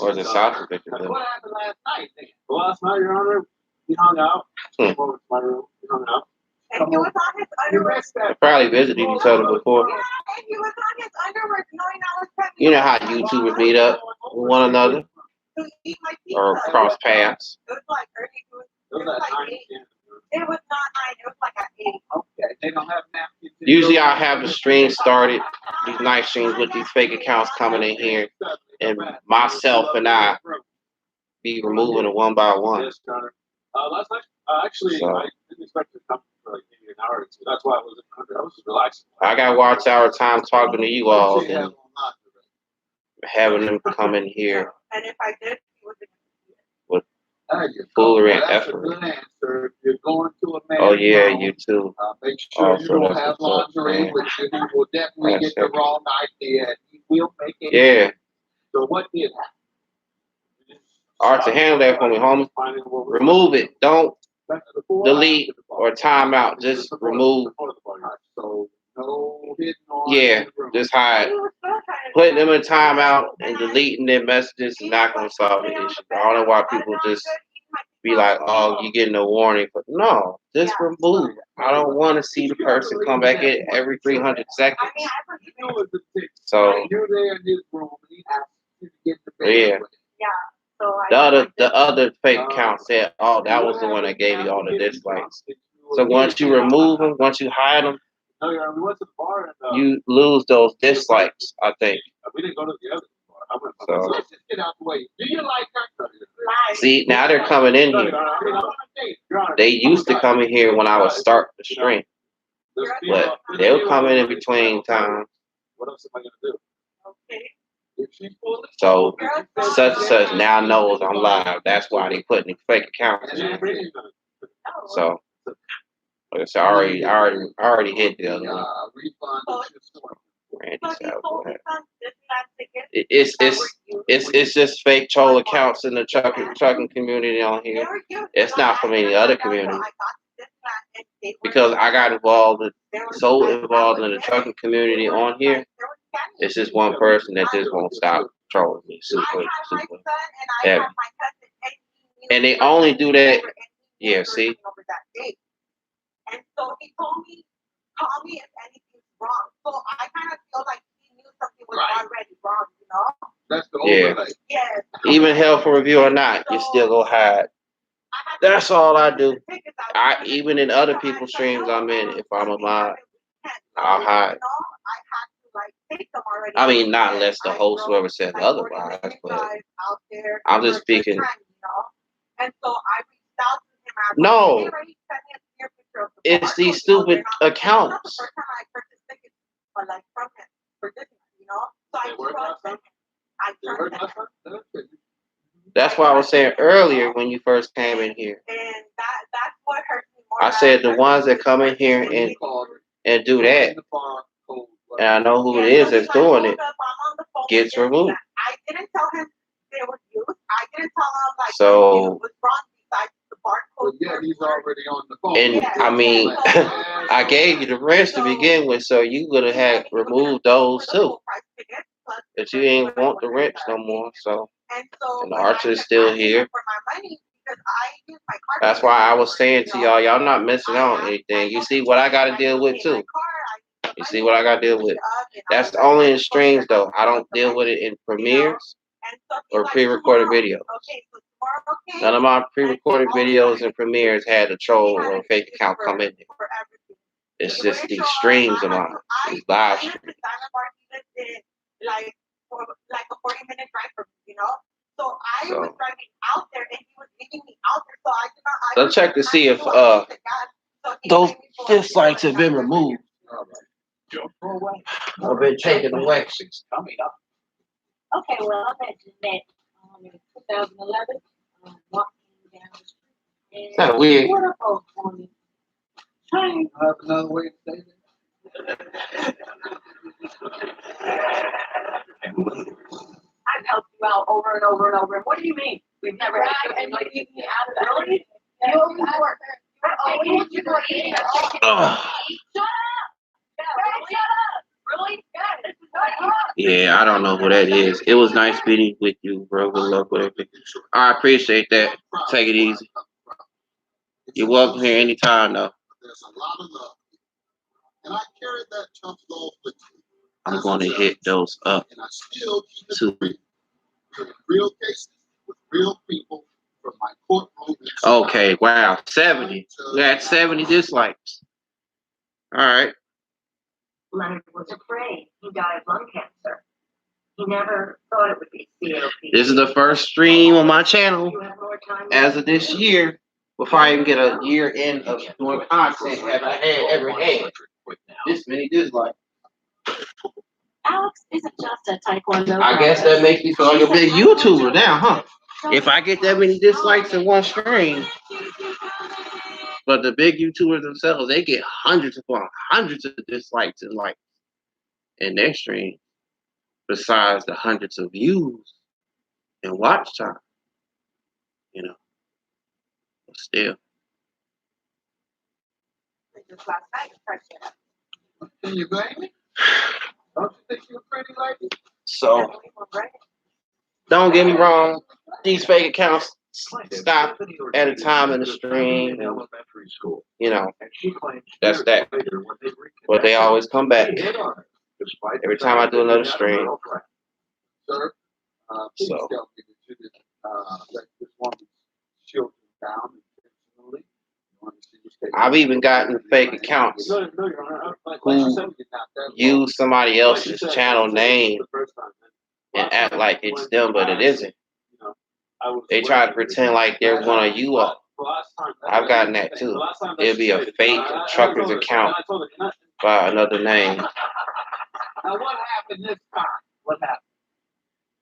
or is it south of Victorville? What happened last night? Well, last night, Your Honor, we hung out. Came over to my room. We hung out. And he was on his underwear. I probably visited each other before. Yeah, and he was on his underwear knowing I was pregnant. You know how YouTubers meet up with one another To eat my pizza. or cross paths. It was like early. It was like 8. It was not 9. It was like at 8. Okay, they don't have napkins. Usually I have the stream started, these nice streams with these fake accounts coming in here, and myself and I be removing it one by one. Yes, Your Honor. Last night, actually, So. I didn't expect to come for like maybe an hour or two. That's why I wasn't hungry. I was just relaxing. I got watchhour time talking to you all and having them come in here And if I did, he was foolery and That's a effort. good answer. If you're going to a man Oh yeah, room, you too. make sure Also, you don't that's have what's up, lingerie man. with you. He will definitely That's get the it. wrong idea. He will make it. Yeah. So what did happen? Archie, handle that for me, homie. Remove it. Don't delete or time out. Just remove. So no hidden on Yeah, just hide. Putting them in timeout and deleting their messages is not going to solve the issue. I don't know why people just be like, oh, you getting a warning. But no, just remove. I don't want to see the person come back in every 300 seconds. So, You're there in his room and he asked you to get the bed. yeah. So The other fake account said, oh, that was the one that gave you all the dislikes. So once you remove them, once you hide them, No, Your Honor, we went to the bar and you lose those dislikes, I think. we didn't go to the other bar. I went. So. Let's just get out the way. Do you like her? See, now they're coming in here. They used to come in here when I was starting the stream, but they'll come in between times. What else am I gonna do? Okay. If she's full of So such and such now knows I'm live. That's why they putting fake accounts in. So like I said, I already hit the other one. Randy Savage. It's just fake troll accounts in the trucking community on here. It's not from any other community. Because I got so involved in the trucking community on here. It's just one person that just won't stop trolling me. Super heavy. And they only do that. Yeah, see? And so he told me, call me if anything's wrong. So I kind of feel like he knew something was already wrong, you know? That's the overlay. Yes. Even hell for review or not, you still go hide. That's all I do. Even in other people's streams I'm in, if I'm a mod, I'll hide. I mean, not unless the host whoever says otherwise, but I'm just speaking. And so I reached out to him. No, it's these stupid accounts. That's why I was saying earlier when you first came in here. And that's what hurt me more. I said the ones that come in here and do that, and I know who it is that's doing it, gets removed. I didn't tell him they were used. I didn't tell him like So, it was wrong besides the barcode. Yeah, he's already on the phone. and I mean, I gave you the rest to begin with, so you could have had removed those too. But you ain't want the rents no more, so. And the Archer is still here. That's why I was saying to y'all not missing out on anything. You see what I got to deal with too. You see what I got to deal with. That's only in streams though. I don't deal with it in premieres or pre-recorded videos. None of my pre-recorded videos and premieres had a troll or a fake account come in there. It's just these streams of mine, these live streams. Like a 40-minute drive from me, you know? So I was driving out there and he was leaving me out there. So I did not. So check to see if those dislikes have been removed. Or been taken away. Okay, well, I met Jeanette in 2011, walking down the street. Not weird. What up, old homie? Hey. I have another way to say that. I've helped you out over and over and over. And what do you mean? We've never had and you leave me out of that. Really? You always work. You go eat. Really? Yeah, I don't know who that is. It was nice meeting with you, bro. Good luck with everything. I appreciate that. Take it easy. You're welcome here anytime, though. There's a lot of love. And I carried that tough love with me. I'm going to hit those up And I still keep too. it real cases with real people from my courtroom. Okay, wow. 70. We had 70 dislikes. All right. Leonard was afraid. He died of lung cancer. He never thought it would be COPD. This is the first stream on my channel You have more time as of this year. Before I even get a year in of doing content, have I had ever had this many dislikes? Alex isn't just a Taekwondo. I guess that makes me feel like a big YouTuber now, huh? If I get that many dislikes in one stream, but the big YouTubers themselves, they get hundreds of dislikes in their stream, besides the hundreds of views and watch time. You know, but still. Can you blame me? Don't you think you're pretty lady? So, don't get me wrong, these fake accounts stop at a time in the stream. And, you know, that's that. But they always come back every time I do another stream. Sir, please So. tell me that you didn't let this woman's children down intentionally. I've even gotten fake accounts who use somebody else's channel name and act like it's them, but it isn't. They try to pretend like they're one of you all. I've gotten that too. It'll be a fake trucker's account by another name. Now, what happened this time? What happened?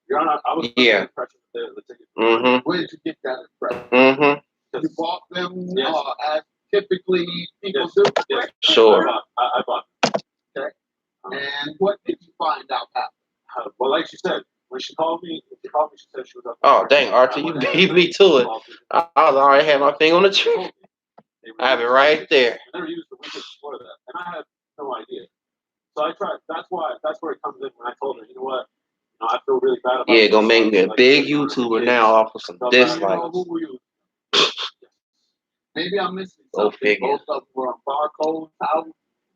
Your Honor, I was Yeah. under the impression that the ticket. Mm-hmm. Where did you get that impression? Mm-hmm. You bought them Yes. as typically people Yes. do? Yes. Sure. I bought. Okay. And what did you find out happened? Well, like she said, when she called me, she said she was up. Oh, dang, Arthur, you beat me to it. I already had my thing on the tree. I have it right there. I never used the weekend before that, and I had no idea. So I tried. That's where it comes in when I told her, you know what? You know, I feel really bad about Yeah, this. gonna make me a Like, big you know, YouTuber kids. now off of some So, dislikes. you know, who were you? Maybe I'm missing Go something. figure. Both of them were on barcodes. How?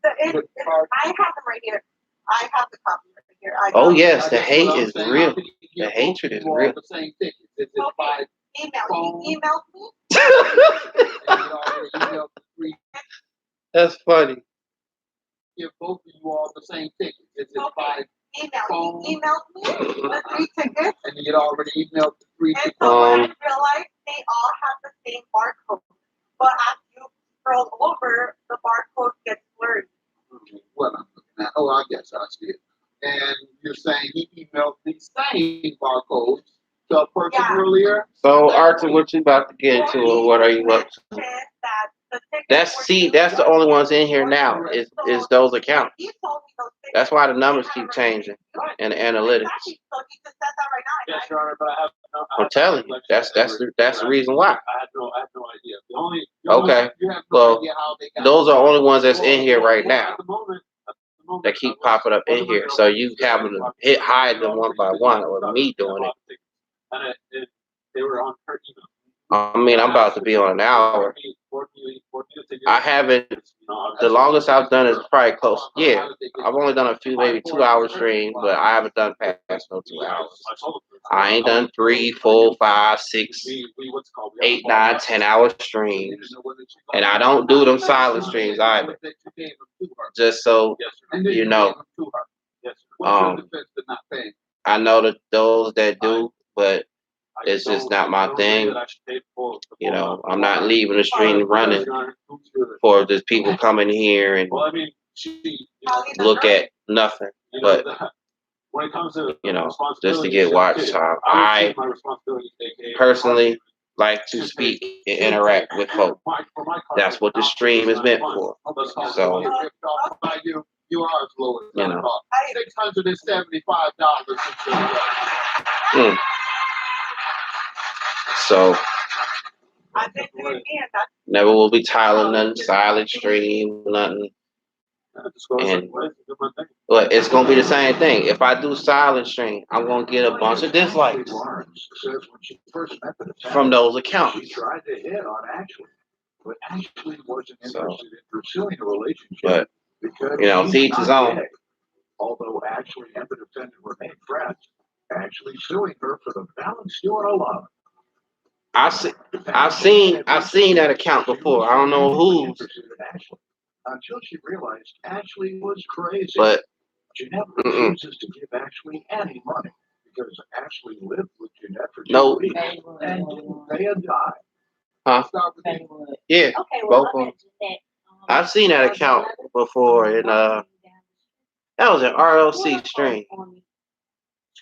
I have them right here. I have the copy right here. Oh yes, the That's hate what I'm is saying. real. How can you The give hatred both is of you all real. the same tickets? Is it Okay. by Email. phone? You emailed me? and you already emailed the three? That's funny. Give both of you all the same tickets. Is it Okay. by Email. phone? You emailed me the 3 tickets. And you had already emailed the three And tickets? so what I realized, they all have the same barcode. But as you scroll over, the barcode gets blurry. What I'm looking at. Oh, I guess I see it. And you're saying he emailed the same barcodes to a person Yeah. earlier? So Arthur, what you about to get into, or what are you up to? That's the only ones in here now is those accounts. That's why the numbers keep changing and the analytics. Yes, Your Honor, but I have no. I'm telling you, that's the reason why. I had no idea. The only. Okay, You have well, no idea how they got those are only ones that's in here right At now the moment, that keep popping up in here. So you having to hide them one by one, or me doing it. And they were on her email. I mean, I'm about to be on an hour. I haven't. The longest I've done is probably close. Yeah, I've only done a few, maybe 2 hour streams, but I haven't done past no 2 hours. I ain't done 3, 4, 5, 6, 8, 9, 10 hour streams, and I don't do them silent streams either. Just so you know, I know that those that do, but it's just not my thing. You know, I'm not leaving the stream running for just people coming here and look at nothing. But you know, just to get watch time. I personally like to speak and interact with folk. That's what the stream is meant for. So You are as low as You I know. thought. $675. So I think again, that's never will be tiling nothing, silent stream, nothing. And but it's gonna be the same thing. If I do silent stream, I'm gonna get a bunch of dislikes from those accounts. She tried to hit on Ashley, but Ashley wasn't So, interested in pursuing a relationship but because you know, she's to each his not own. gay. Although Ashley and the defendant remain friends, Ashley suing her for the balance due on a loan. I've seen that account before. I don't know who, Until she realized Ashley was crazy. but Jeanette refuses to give Ashley any money because Ashley lived with Jeanette for 2 no, weeks and didn't pay a dime. huh? Yeah, Okay, both well, of them. I've seen that account before, and that was an RLC stream.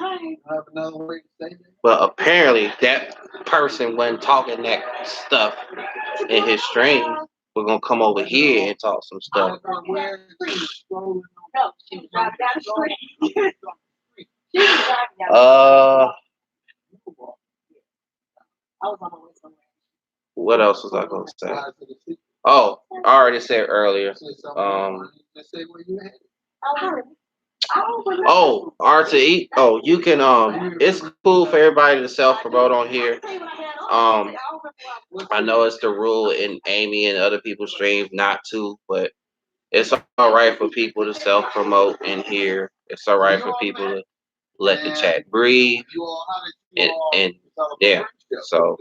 Have another way to say that? But apparently, that person wasn't talking that stuff in his stream. We're gonna come over here and talk some stuff. No, she was driving down the street. She was driving down the Uh, I was on my way somewhere. what else was I gonna say? Oh, I already said earlier. Just say where you at. Oh, R2E. Oh, you can. It's cool for everybody to self-promote on here. I know it's the rule in Amy and other people's streams not to, but it's all right for people to self-promote in here. It's all right for people to let the chat breathe. And yeah, so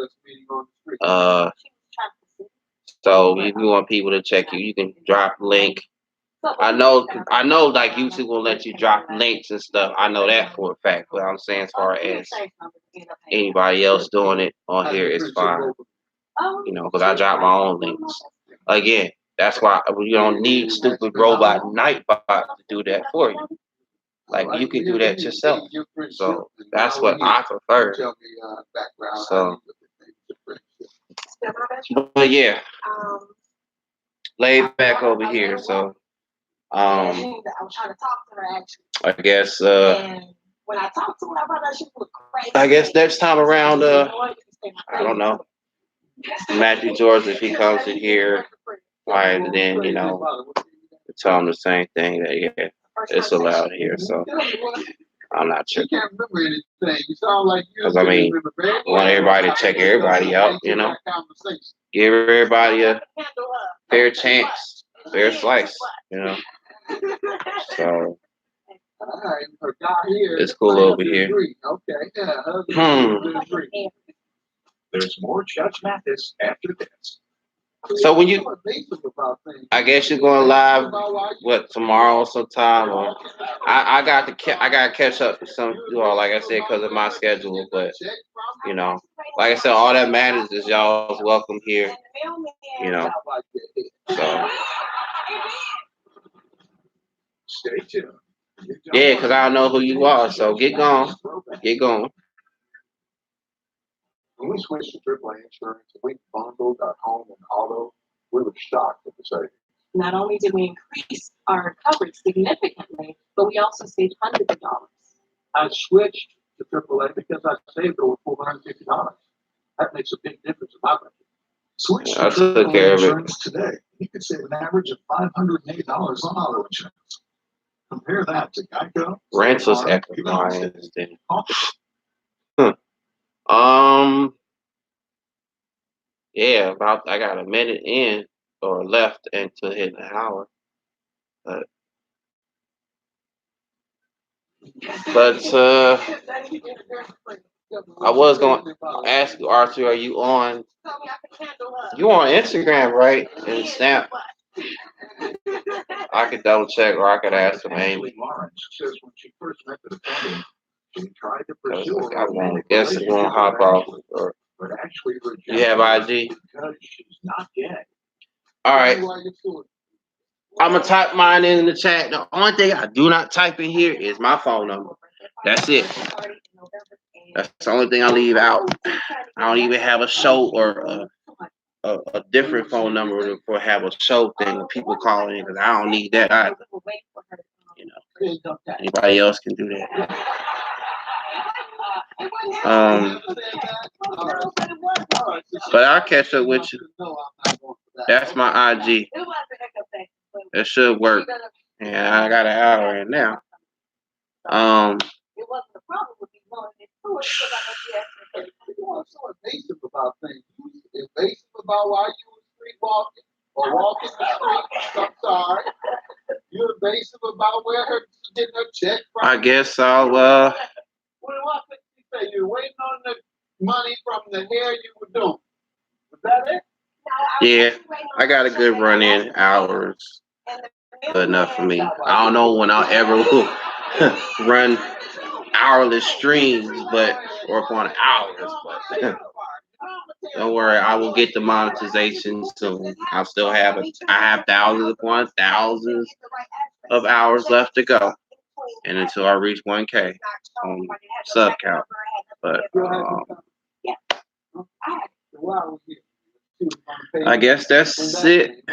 so if you want people to check you can drop link. I know like YouTube will let you drop links and stuff. I know that for a fact, but I'm saying as far as anybody else doing it on here, it's fine. You know, because I drop my own links. Again, that's why you don't need stupid robot Nightbot to do that for you. Like you can do that yourself. So that's what I prefer. So, but yeah, laid back over here. So, I was trying to talk to her actually. I guess And when I talked to her, I found out she was crazy. I guess next time around, I don't know. Matthew George, if he comes in here, and then you know, tell him the same thing that yeah, it's allowed here. So I'm not sure. You can't remember anything. You sound like you. Because I mean, I want everybody to check everybody out. You know, give everybody a fair chance, fair slice. You know, so it's cool over here. There's more Judge Mathis after this. So when you, I guess you're going live, what, tomorrow sometime? Or I got to catch up with some you all, like I said, because of my schedule. But you know, like I said, all that matters is y'all's welcome here. You know, so Stay tuned. yeah, because I don't know who you are. So get going, get going. When we switched to AAA insurance, we bundled our home and auto. We were shocked at the savings. Not only did we increase our coverage significantly, but we also saved hundreds of dollars. I switched to AAA because I saved over $450. That makes a big difference in my budget. Switch to AAA insurance today. You could save an average of $580 on auto insurance. Compare that to Geico. Rentals Equipment. Yeah, about I got a minute in or left until hitting an hour. But I was going to ask you, Arthur, are you on Instagram, right? And Snap. I could double check or I could ask him, Amy. I guess it's going to hop off. Or, you have IG? All right. I'm going to type mine in the chat. The only thing I do not type in here is my phone number. That's it. That's the only thing I leave out. I don't even have a show or a different phone number for have a show thing. People calling in because I don't need that either. Anybody else can do that. But I'll catch up with you. That's my IG. It should work. Yeah, I got an hour in now. It wasn't a problem with me knowing it too. It's because I know she asked me. You are so evasive about things. You evasive about why you were sleepwalking or walking the street. I'm sorry. You're evasive about where her getting her check from. I guess I'll What did you say? You're waiting on the money from the hair you were doing. Was that it? yeah, I got a good run in hours. Good enough for me. I don't know when I'll ever run hourless streams, but work on hours. But don't worry, I will get the monetization soon. I still have I have thousands of hours left to go, and until I reach 1K on sub count. But I guess that's it.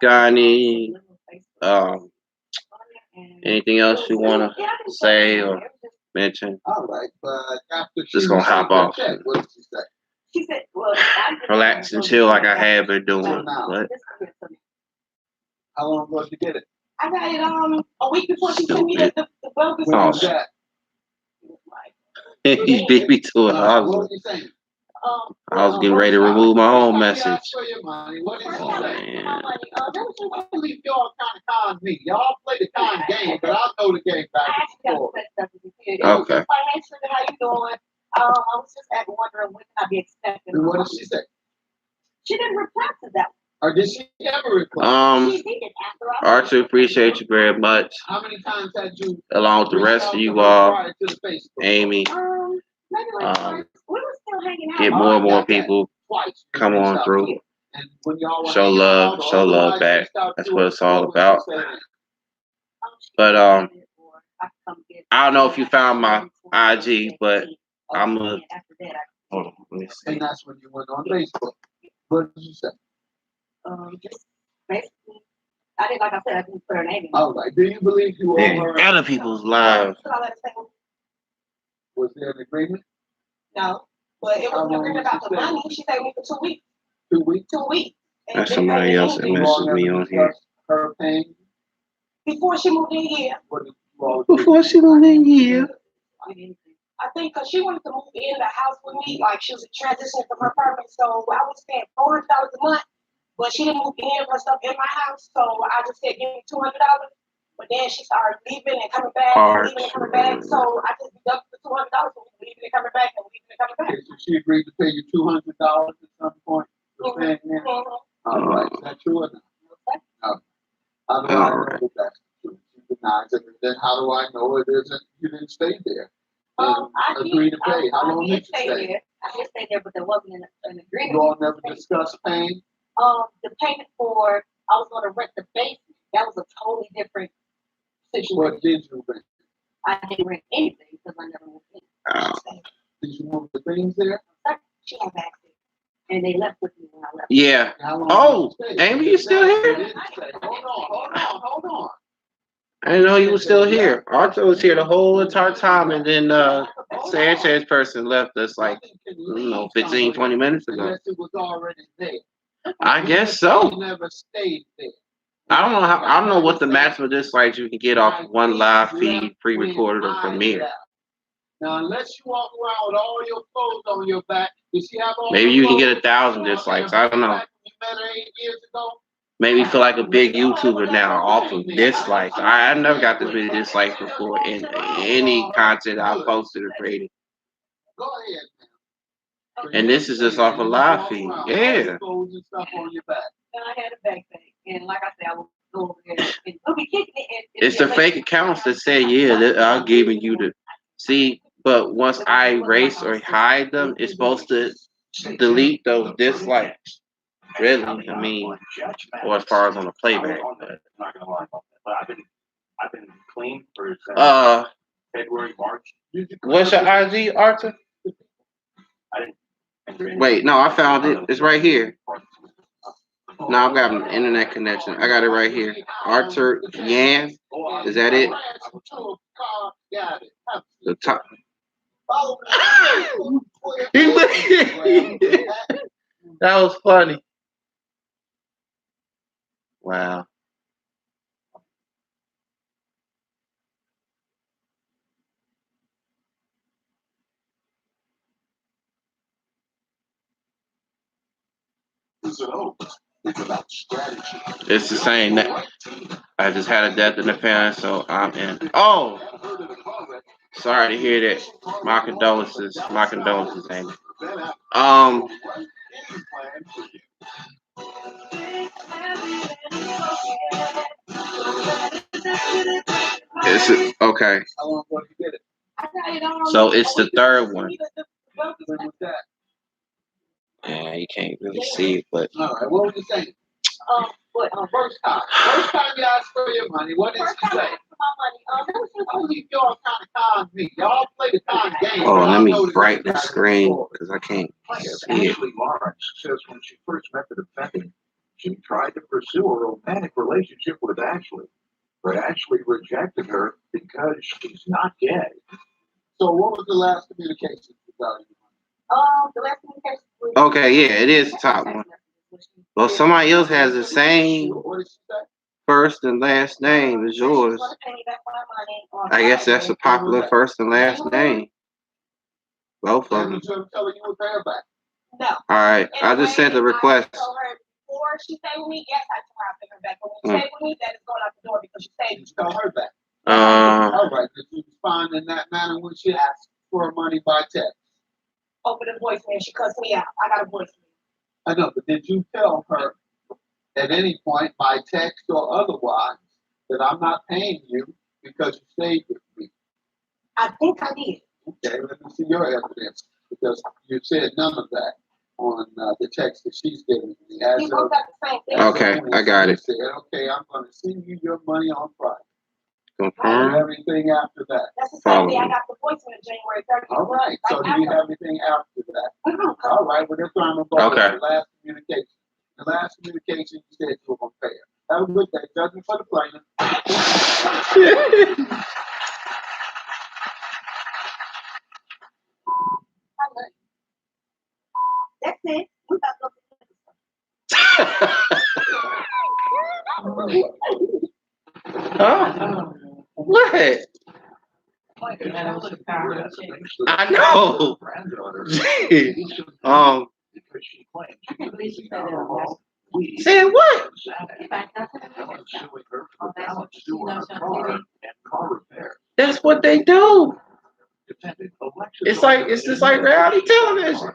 Got any anything else you want to say or mention? All right, but after Just gonna hop off. What did she say? She said, Relax and chill like I have been doing. But How long ago did you get it? I got it a week before she sent me the welcome. When was that? He beat me to it. What were you saying? I was getting ready to remove my own message. For your money. What did she Oh, say? man. I believe y'all kind of con me. Y'all play the con game, but I know the game back and forth. Okay. How you doing? I was just wondering when can I be expecting. And what did she say? She didn't reply to that. Or did she ever reply? She did after Archer, appreciate you very much. How many times had you? Along with the rest of you all, Amy. We were still hanging out. Get more and more people come on through. Show love back. That's what it's all about. But I don't know if you found my IG, but I'm gonna hold on. Let me see. And that's when you went on Facebook. What did you say? Just basically, I didn't, like I said, I didn't put her name in. All right. Do you believe you owe her? Other people's lives. Was there an agreement? No, but it was an agreement about the money. She paid me for 2 weeks. 2 weeks? 2 weeks. That's somebody else that messaged me on here. Her paying? Before she moved in here. Before she moved in here. I think because she wanted to move in the house with me, like she was transitioning from her apartment, so I was paying $400 a month, but she didn't move in her stuff in my house, so I just said give me $200. But then she started leaving and coming back, and leaving and coming back, so I just deducted the $200 for leaving and coming back and leaving and coming back. So she agreed to pay you $200 at some point. All right, is that true or not? How do I know that that's true? She denies it, and then how do I know it isn't? You didn't stay there. I agreed to pay. How long did you stay? There. I did stay there, but there wasn't an agreement. You all never discussed paying? The payment for, I was going to rent the basement. That was a totally different situation. What did you rent? I didn't rent anything because I never moved in. Did you move the things there? She had back there. And they left with me when I left. Yeah. Oh, Amy, you still here? Hold on. I didn't know you was still here. Arthur was here the whole entire time, and then Sanchez person left us like, 15, 20 minutes ago. Unless it was already there. I guess so. You never stayed there. I don't know what the maximum dislikes you can get off one live feed, pre-recorded or premiere. Now, unless you walk around with all your clothes on your back, does she have all? Maybe you can get 1,000 dislikes. I don't know. You met her 8 years ago. Made me feel like a big YouTuber now off of dislikes. I never got this many dislikes before in any content I posted or created. Go ahead, man. And this is just off a live feed. Yeah. Clothes and stuff on your back. And I had a backpack. And like I said, I was over there. And we'll be kicking it. It's the fake accounts that say, I'm giving you the... See, but once I erase or hide them, it's supposed to delete those dislikes. Really, I mean, or as far as on the playback. But. I've been clean for February, March. What's your IG, Arthur? Wait, no, I found it. It's right here. No, I've got an internet connection. I got it right here. Arthur Yan. Is that it? The top. That was funny. Wow. It's the same. I just had a death in the family, so I'm in. Oh, sorry to hear that. My condolences. My condolences, Amy. It's okay. So it's the third one. Yeah, you can't really see it, but. All right, what were you saying? First time you asked for your money, what did she say? Oh, y'all kind of conned me. Y'all play the con game. Oh, let me brighten the screen because I can't see it. Ashley Lawrence says when she first met the defendant, she tried to pursue a romantic relationship with Ashley, but Ashley rejected her because she's not gay. So what was the last communication regarding the The last communication was. Okay, yeah, it is the top one. Well, somebody else has the same money? What did she say? first and last name as yours. I guess that's a popular first and last name. Both of them. You should tell her you would pay her back. No. All right, I just sent the request. Before she stayed with me, yes, I told her I'd pay her back. But when she stayed with me, that is going out the door because she stayed. You tell her back. All right, did you respond in that manner when she asked for money by text? Open the voicemail, she cussed me out. I got a voicemail. I know, but did you tell her at any point by text or otherwise that I'm not paying you because you stayed with me? I think I did. Okay, let me see your evidence because you said none of that on the text that she's giving me. We both got the same thing. Okay, I got it. Said, okay, I'm going to send you your money on Friday. Confirm. Everything after that. That's the same thing. I got the voicemail January 30th. All right. So do you have anything after that? All right. Well, that's why I'm going to go with the last communication. The last communication, you said you were going to pay her. Have a good day. Judgment for the plaintiff. That's it. Huh? What? I know. Said what? That's what they do. It's just like reality television.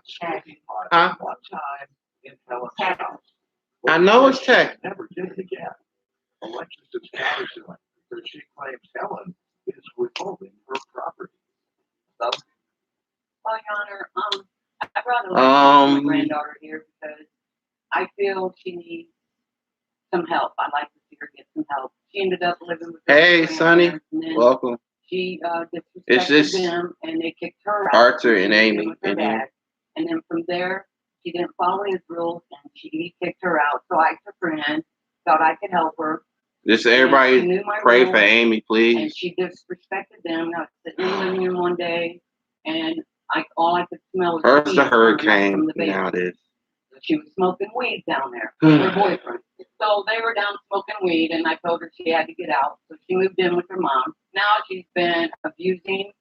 Huh? I know it's tech. Never did it again. Alexis is countersuing because she claims Helen is withholding her property. Well, Your Honor, I brought my granddaughter here because I feel she needs some help. I'd like to see her get some help. She ended up living with her. Hey, Sonny. Welcome. She It's just them, and they kicked her out. Arthur and Amy. And then from there, she didn't follow his rules, and he kicked her out. So I took her in, thought I could help her. Just everybody pray for Amy, please. And she disrespected them. I was sitting in the living room one day, and all I could smell was first the hurricane, now it is. She was smoking weed down there with her boyfriend. So they were down smoking weed, and I told her she had to get out. So she moved in with her mom. Now she's been abusing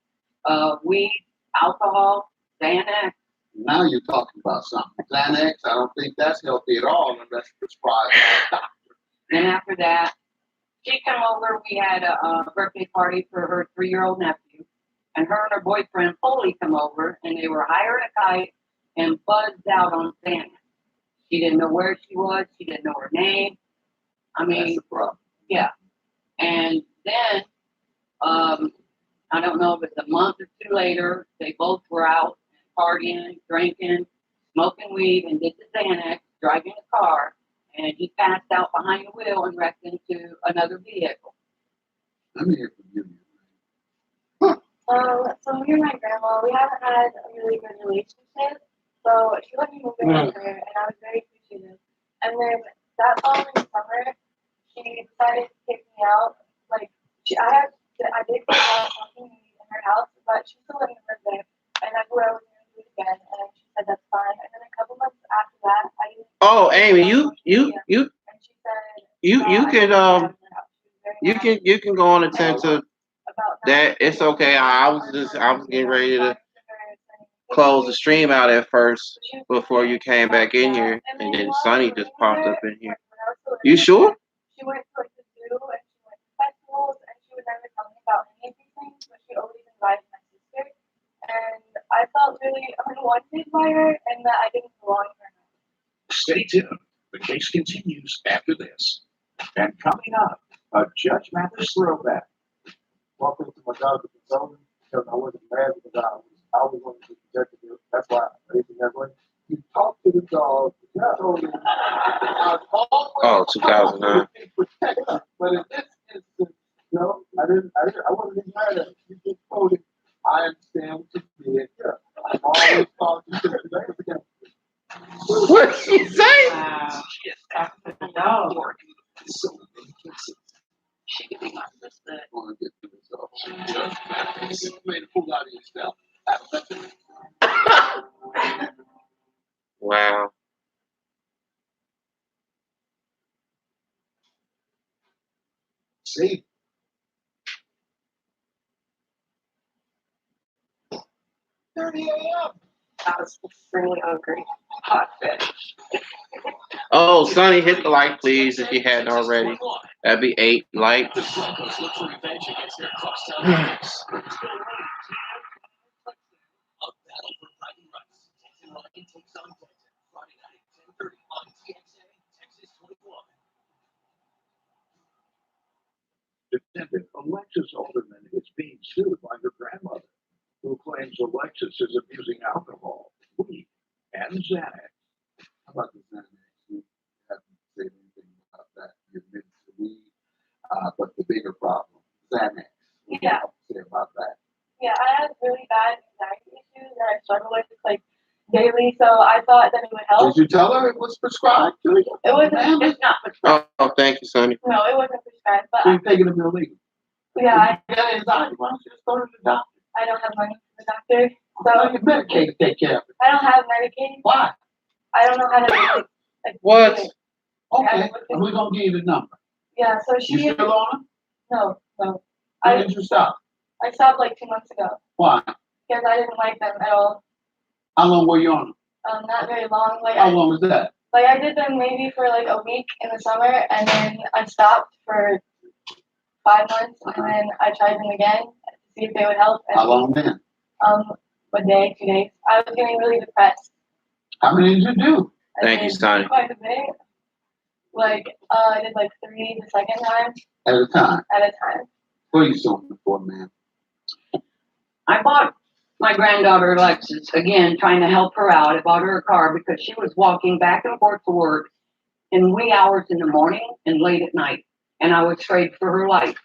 weed, alcohol, Xanax. Now you're talking about something. Xanax, I don't think that's healthy at all unless prescribed by a doctor. Then after that, she came over. We had a birthday party for her 3-year-old nephew. And her and her boyfriend, Foley, come over, and they were higher than a kite and buzzed out on Xanax. She didn't know where she was. She didn't know her name. I mean, yeah. And then, I don't know if it's a month or two later, they both were out partying, drinking, smoking weed, and did the Xanax, driving a car, and he passed out behind the wheel and wrecked into another vehicle. Let me hear from you. So me and my grandma, we haven't had a really good relationship. So she let me move in with her, and I was very appreciative. And then that following summer, she decided to kick me out. Like, I did go out talking in her house, but she still didn't live there. And I knew I was going to do it again, and she said that's fine. And then a couple months after that, I didn't. Oh, Amy, And she said, you can go on and attend to that. It's okay. I was getting ready to close the stream out at first before you came back in here, and then Sonny just popped up in here. You sure? She went to like the zoo and she went to festivals and she would never tell me about any of these things, but she always invited my sister. And I felt really unwanted by her and that I didn't belong to her. Stay tuned. The case continues after this. And coming up, a Judge Mathis throwback. Walking to my job as a consultant because I wasn't mad because I was going to be protected. That's why I raised it that way. You talk to the dog. You told him, Oh, 2009. But in this instance, no, I wasn't even mad at him. You just told him, I understand what you did. Yeah. I'm always talking to the What did she say? No. She could be my sister. Judge Mathis, you made a fool out of yourself. Wow. See? 30 a.m. I was extremely hungry. Hot fish. Oh, Sonny, hit the like, please, if you hadn't already. That'd be 8 likes. Defendant Alexis Alderman is being sued by her grandmother, who claims Alexis is abusing alcohol, weed, and Xanax. How about the Xanax? You haven't said anything about that. You admitted to weed, but the bigger problem, Xanax. What do you have to say about that? Yeah, I had really bad anxiety issues that I struggle with like daily, so I thought that it would help. Did you tell her it was prescribed to you? It wasn't. It's not prescribed. Oh, thank you, Sonny. No, it wasn't prescribed, but So you're taking them illegal. yeah, You got anxiety, why don't you just go to the doctor? I don't have money for the doctor, So so you're medicated to take care of it. I don't have Medicaid. Why? I don't know how to like What? do it. Okay, and we're gonna give you the number. Yeah, so You she still on them? no. When I did you stop? stopped like 2 months ago Why? because I didn't like them at all. How long were you on them? Not very long. Like How long was that? Like I did them maybe for like a week in the summer, and then I stopped for 5 months, and then I tried them again to see if they would help. And, How long then? A day, 2 days. I was getting really depressed. How many did you do? Thank you, Sonny. Quite a bit. Like I did like 3 the second time. At a time. At a time. What are you suing me for, man? I bought my granddaughter Alexis, again, trying to help her out. I bought her a car because she was walking back and forth to work in wee hours in the morning and late at night, and I was afraid for her life.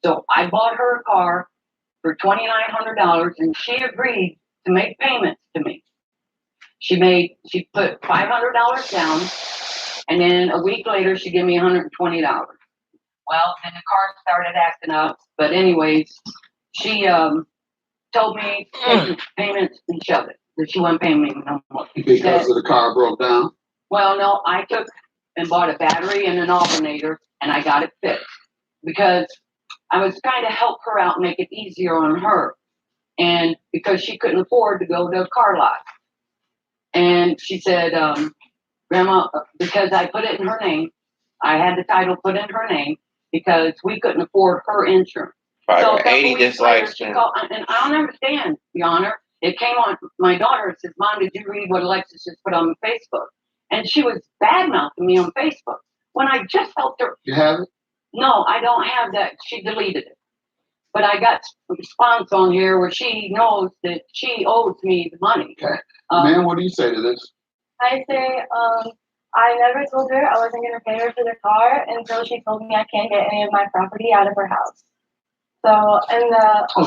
So I bought her a car for $2,900, and she agreed to make payments to me. She put $500 down, and then a week later, she gave me $120. Well, then the car started acting up, but anyways, she told me to take the payments and shove it, that she wasn't paying me no more. Because the car broke down? Well, no, I took and bought a battery and an alternator, and I got it fixed because I was trying to help her out and make it easier on her, and because she couldn't afford to go to a car lot. And she said, Grandma, because I put it in her name, I had the title put in her name because we couldn't afford her insurance. So a couple 80 weeks later, dislikes. she called, and I don't understand, Your Honor. It came on my daughter and says, Mom, did you read what Alexis just put on Facebook? And she was bad-mouthing me on Facebook when I just helped her. You have it? No, I don't have that. She deleted it. But I got a response on here where she knows that she owes me the money. Okay. Man, what do you say to this? I say, I never told her I wasn't gonna pay her for the car until she told me I can't get any of my property out of her house. So, and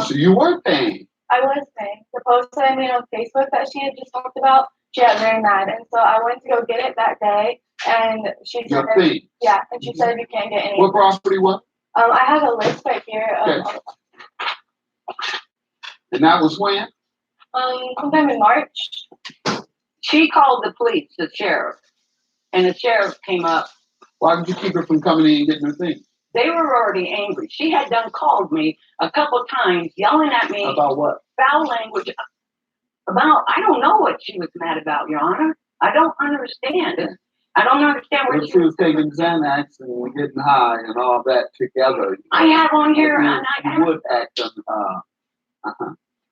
so you were paying? I was paying. The post that I made on Facebook that she had just talked about, she got very mad, and so I went to go get it that day. and she said Your that, thing. yeah, and she said you can't get any. What property was? I have a list right here. Okay. And that was when? Sometime in March. She called the police, the sheriff, and the sheriff came up. Why did you keep her from coming in and getting her thing? They were already angry. She had done called me a couple times, yelling at me. About what? Foul language. About, I don't know what she was mad about, Your Honor. I don't understand. I don't understand what She was taking Xanax and getting high and all that together. I have on here, You, and you would act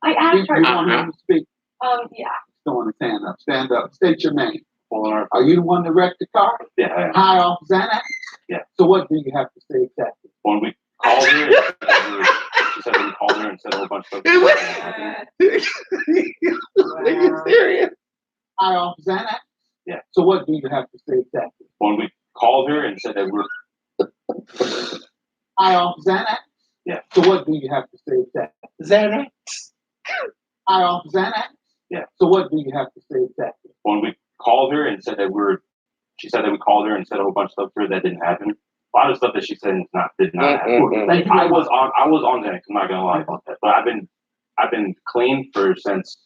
I asked her. You want him to speak? Yeah. Don't want to stand up. Stand up. State your name. Are you the one that wrecked the car? Yeah. High off Xanax? Yeah. So what do you have to say exactly? When we called her, she said we called her and said a whole bunch of stuff. Are you serious? High off Xanax? Yeah. So what do you have to say exactly? When we called her and said that we're High off Xanax? Yeah. So what do you have to say exactly? Xanax. High off Xanax? Yeah. So what do you have to say exactly? when we called her and said that she said that we called her and said a whole bunch of stuff to her that didn't happen. A lot of stuff that she said did not happen. Thank you. I was on Xanax. I'm not gonna lie about that. But I've been clean since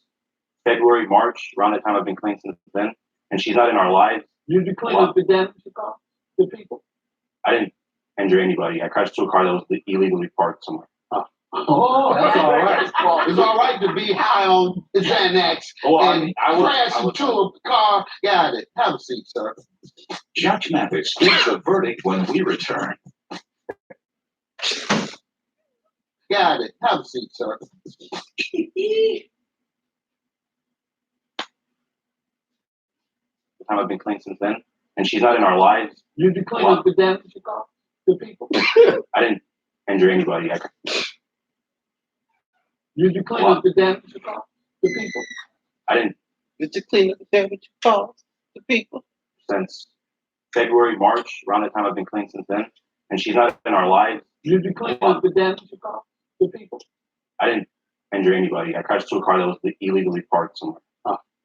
February, March. Around that time, I've been clean since then. And she's not in our lives. Did you clean up the damage you caused to people? I didn't injure anybody. I crashed into a car that was illegally parked somewhere. Oh, that's all right. It's all right to be high on Xanax and crash into a car. Got it. Have a seat, sir. Judge Mathis gives the verdict when we return. Got it. Have a seat, sir. The time I've been clean since then. And she's not in our lives. Did you clean up the damage you caused to people? I didn't injure anybody. Did you clean up the damage you caused to people? I didn't. Did you clean up the damage you caused to people? Since February, March, around the time I've been clean since then. And she's not in our lives. Did you clean up the damage you caused to people? I didn't injure anybody. I crashed into a car that was illegally parked somewhere.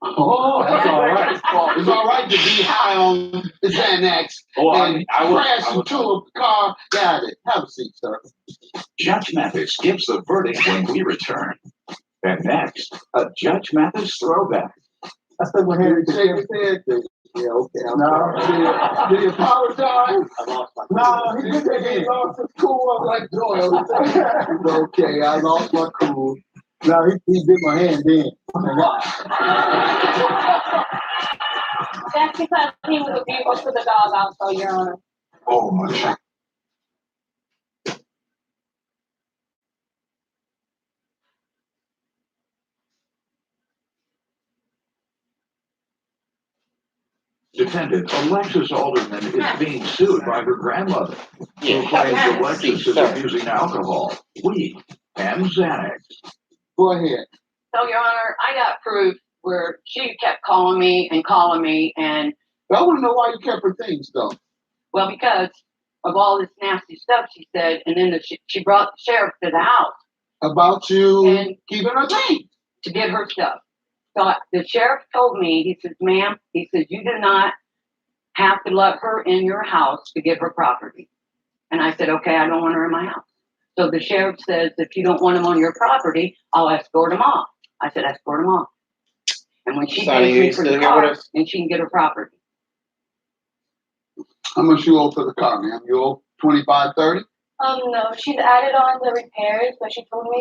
Oh, that's all right. It's all right to be high on Xanax and crash into a car. Got it. Have a seat, sir. Judge Mathis gives the verdict when we return. And next, a Judge Mathis throwback. I said, well, Harry, shake his head. Yeah, okay. Did he apologize? No, he didn't. He lost his cool. I'm like, Joy. It's okay. I lost my cool. No, he bit my hand then. That's because he was abusive to the dog also, Your Honor. Oh, my. Defendant Alexis Alderman is being sued by her grandmother, who claims Alexis is abusing alcohol, weed, and Xanax. Go ahead. So, Your Honor, I got proof where she kept calling me, and I want to know why you kept her things, though. well, because of all this nasty stuff she said, and then she brought the sheriff to the house About you and keeping her things. to get her stuff. So the sheriff told me, he says, ma'am, he says, you do not have to let her in your house to get her property. And I said, okay, I don't want her in my house. So the sheriff says, if you don't want them on your property, I'll escort them off. I said, escort them off. And when she Sonny, pays me for you the still here with car, us? and she can get her property. How much you owe for the car, ma'am? You owe $25, $30? No, she's added on the repairs, but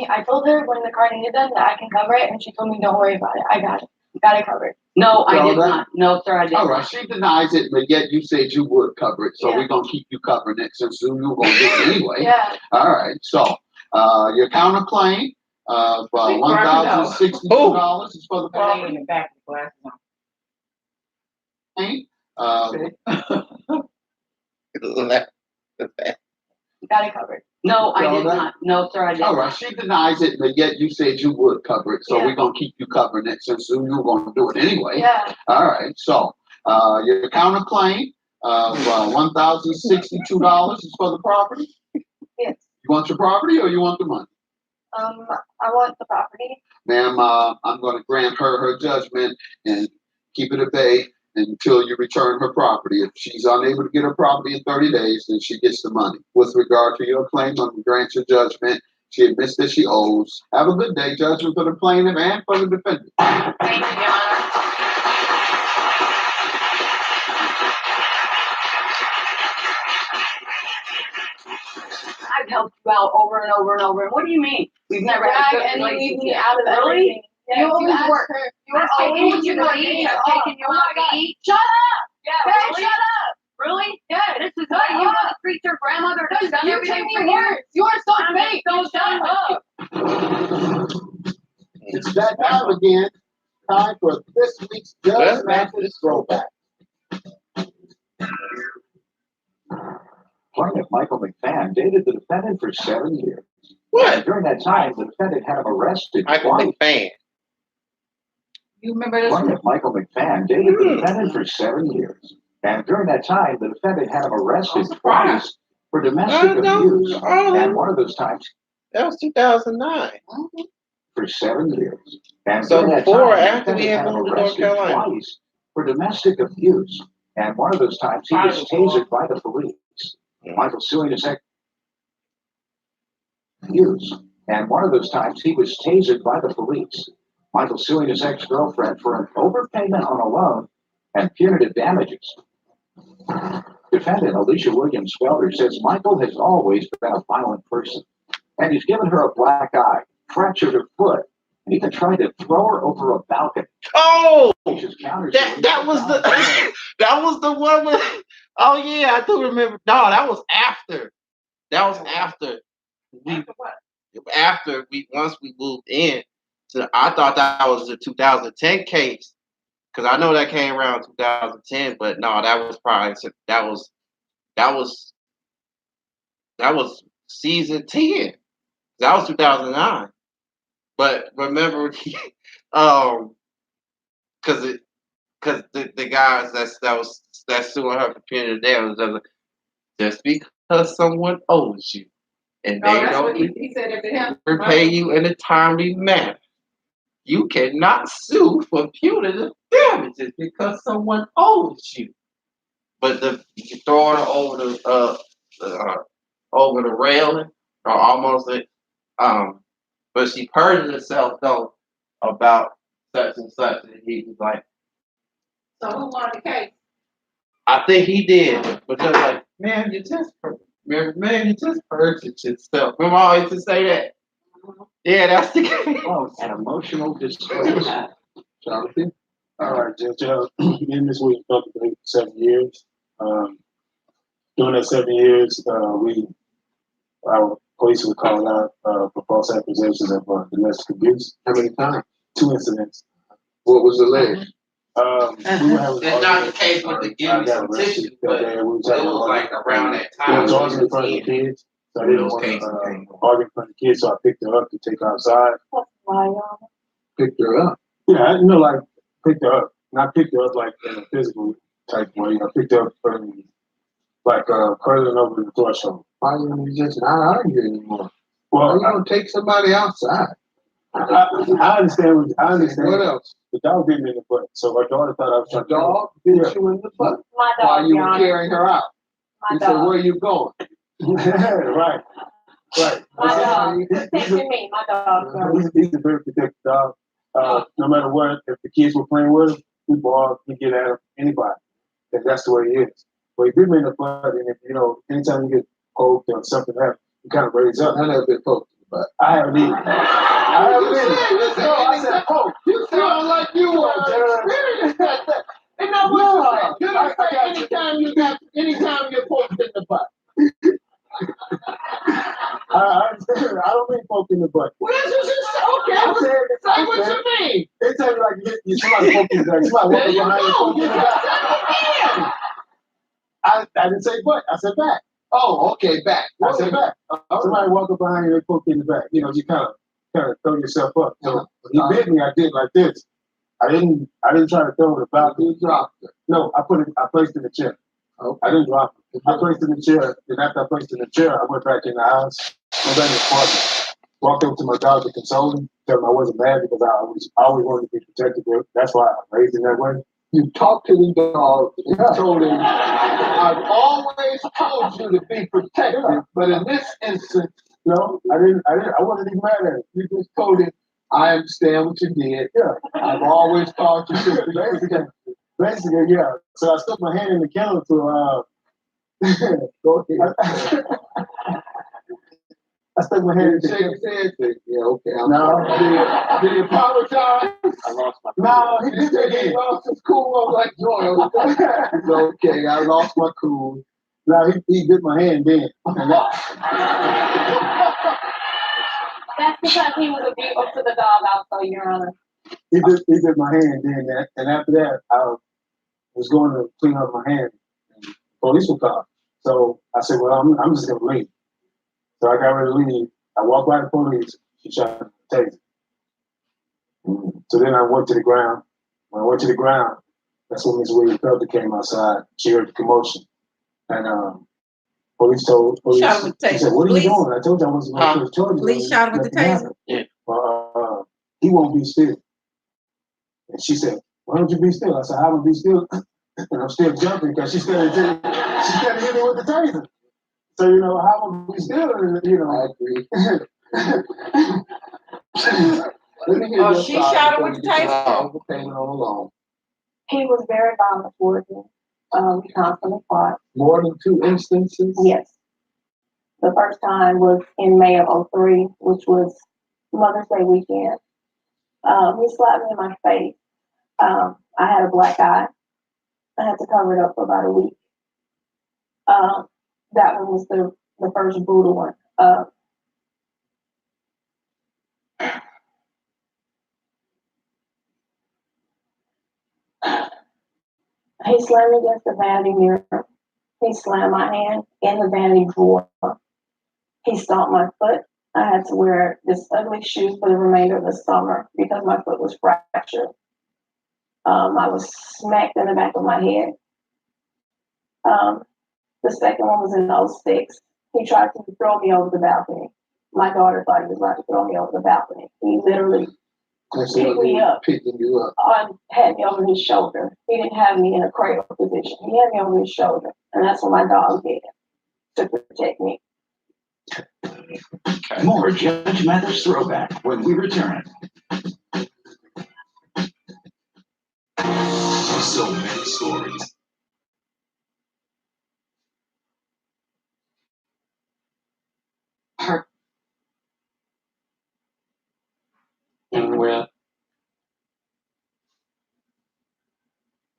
I told her when the car needed them that I can cover it, and she told me don't worry about it. I got it. Got it covered. No, I did that? not. No, sir, I did All right, not. she denies it, but yet you said you would cover it, so Yeah. we're gonna keep you covering it since you were gonna do it anyway. Yeah. All right, so your counterclaim of $1,062 is for the property. Got it covered. No, I did that? not. No, sir, I did All not. right, she denies it, but yet you said you would cover it, so Yeah. we're gonna keep you covering it since you were gonna do it anyway. Yeah. All right, so your counterclaim of $1,062 is for the property. Yes. You want your property or you want the money? I want the property. Ma'am, I'm going to grant her judgment and keep it at bay until you return her property. If she's unable to get her property in 30 days, then she gets the money. With regard to your claim on the grant your judgment, she admits that she owes. Have a good day. Judgment for the plaintiff and for the defendant. Thank you, Your Honor. I've helped you out over and over and over. And what do you mean? We've never had a good And you leave me relationship. out of Really? everything. You always asked work. her- I've taken you to the beach. I've taken you out to eat. Shut up! Yeah, really? Shut up! Really? Yeah, this is how you want to treat your grandmother. That's done everything for you. You are so fake. Don't shut up. It's that time again. Time for this week's Judge Mathis Throwback. Plaintiff Michael McFadden dated the defendant for 7 years. What? During that time, the defendant had him arrested Michael twice. McFadden. You remember this? Plaintiff Michael McFadden dated the defendant for 7 years. And during that time, the defendant had him arrested twice for domestic abuse. And one of those times, That was 2009. for 7 years. And So during that before or time, the after we defendant had had him moved to North arrested Carolina? twice for domestic abuse. And one of those times, he was tasered by the police. Michael suing his ex-abuse. And one of those times, he was tasered by the police. Michael suing his ex-girlfriend for an overpayment on a loan and punitive damages. Defendant Alicia Williams Felder says Michael has always been a violent person, and he's given her a black eye, fractured her foot, and even tried to throw her over a balcony. Oh, That that was the that was the one with. Oh yeah, I do remember. No, that was after. That was after we. After we once we moved in. So I thought that was the 2010 case because I know that came around 2010, but no, that was probably that was season 10. That was 2009. But remember, because the guys that's suing her for punitive damage just because someone owes you and they don't he said it to him. repay you in a timely manner, you cannot sue for punitive damages because someone owes you. But you throw her over the railing or almost it, but she perjured herself though about such and such, and he was like, So who won the case? I think he did, but just like, man, you just perjured yourself. Remember I always to say that? Yeah, that's the case. Oh, an emotional disgrace. Jonathan? All right, Judge. In this week, for 7 years. During that 7 years, our police were called out for false accusations of domestic abuse. How many times? 2 incidents. What was alleged? We were having It's not the case with the give me some tissue, but it was like around that time. It was arguing in front of the kids. So I didn't want to argue in front of the kids, so I picked her up to take her outside. Picked her up. Yeah, like picked her up. Not picked her up like in a physical type way. I picked her up from like curling over the threshold. Why didn't you just not argue anymore? Well, you don't take somebody outside. I understand. What else? The dog bit me in the butt, so my daughter thought I was trying The dog bit you in the butt My dog, while you Your were Honor. carrying her out. My He said, dog. where are you going? Right. My dog. Protecting me, my dog. He's a very protective dog. No matter what, if the kids were playing with him, we ball, he get at anybody. If that's the way he is. But he bit me in the butt, and if anytime you get poked or something happens, you kind of raise up. I never been poked in the butt. I haven't either. I said poke. You sound like you were experienced at that. And now what you say? You don't say anytime you're poked in the butt. I don't mean poke in the butt. Well, that's what you say. Okay, say what you mean. They tell me like you somebody poke in the back. Somebody There walking you behind you go. poke in the back. I didn't say butt. I said back. Oh, okay, back. I said back. Somebody walking behind you, they poke in the back. You kind of throw yourself up. So when he bit me, I did like this. I didn't try to throw it about. You dropped it. No, I placed it in the chair. Okay. I didn't drop it. I placed it in the chair. Then after I placed it in the chair, I went back in the house. Went back in the apartment. Walked over to my dog to console him. Tell him I wasn't mad because I always wanted to be protected. That's why I raised him that way. You talked to the dog and told him, I've always told you to be protected, but in this instance, no, I wasn't even mad at him. you just told him, I understand what you did. Yeah. I've always taught you to be protected. Basically, yeah. So I stuck my hand in the kennel to Go ahead. I stuck my hand in the Shake kennel. his head. Yeah, okay. No. Did he apologize? I lost my. No, he He did said it he again. lost his cool. I'm like, Joy, okay, I lost my cool. No, he bit my hand then. And That's because he was abusive to the dog also, Your Honor. he bit my hand then, and after that, I was going to clean up my hand. And the police were called. So I said, well, I'm just going to leave. So I got ready to leave. I walked by the police. She shot me with a taser. So then I went to the ground. When I went to the ground, that's when Miss Williams Felder came outside. She heard the commotion. And police told police, Shot him with the she said, taser. what are you Police? doing? I told you I wasn't going to press charges. Police shot him with the Nothing taser? happened. Yeah. He won't be still. And she said, why don't you be still? I said, I don't be still. And I'm still jumping because she started hitting me with the taser. So, you know, how am I be still? You know, I agree. Let me hear Oh, your she side shot him before with you the get taser? the overpayment on the loan. He was very violent towards me. We constantly fought. More than 2 instances? Yes. The first time was in May of '03, which was Mother's Day weekend. He slapped me in my face. I had a black eye. I had to cover it up for about a week. That one was the first brutal one. He slammed me against the vanity mirror. He slammed my hand in the vanity drawer. He stomped my foot. I had to wear this ugly shoe for the remainder of the summer because my foot was fractured. I was smacked in the back of my head. The second one was in '06. He tried to throw me over the balcony. My daughter thought he was about to throw me over the balcony. He literally picked me up, picking you up. had me over his shoulder. He didn't have me in a cradle position. He had me over his shoulder. And that's what my dog did to protect me. More Judge Mathers Throwback when we return. So many stories. Well,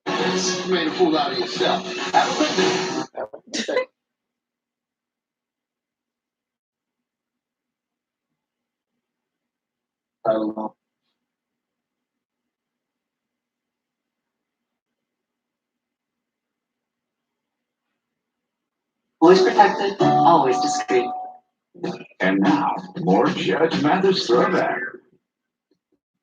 You made a fool out of yourself. Have a good day. I don't know. always protected, always discreet. And now, more Judge Mathers Throwback.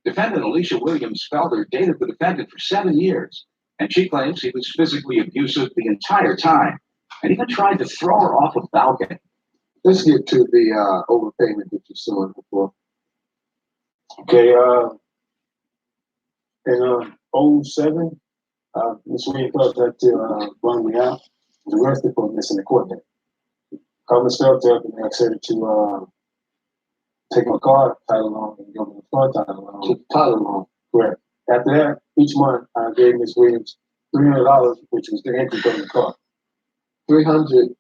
Defendant Alicia Williams Felder dated the defendant for 7 years, and she claims he was physically abusive the entire time, and even tried to throw her off a balcony. Let's get to the overpayment that you're suing her for. Okay, in '07, Miss Williams Felder had to run me out. Was arrested for missing the court date. Called Miss Felder up and asked her to take my car title loan and give me the car title loan. Took the title loan. Correct. After that, each month I gave Miss Williams $300, which was the interest on the car. 300.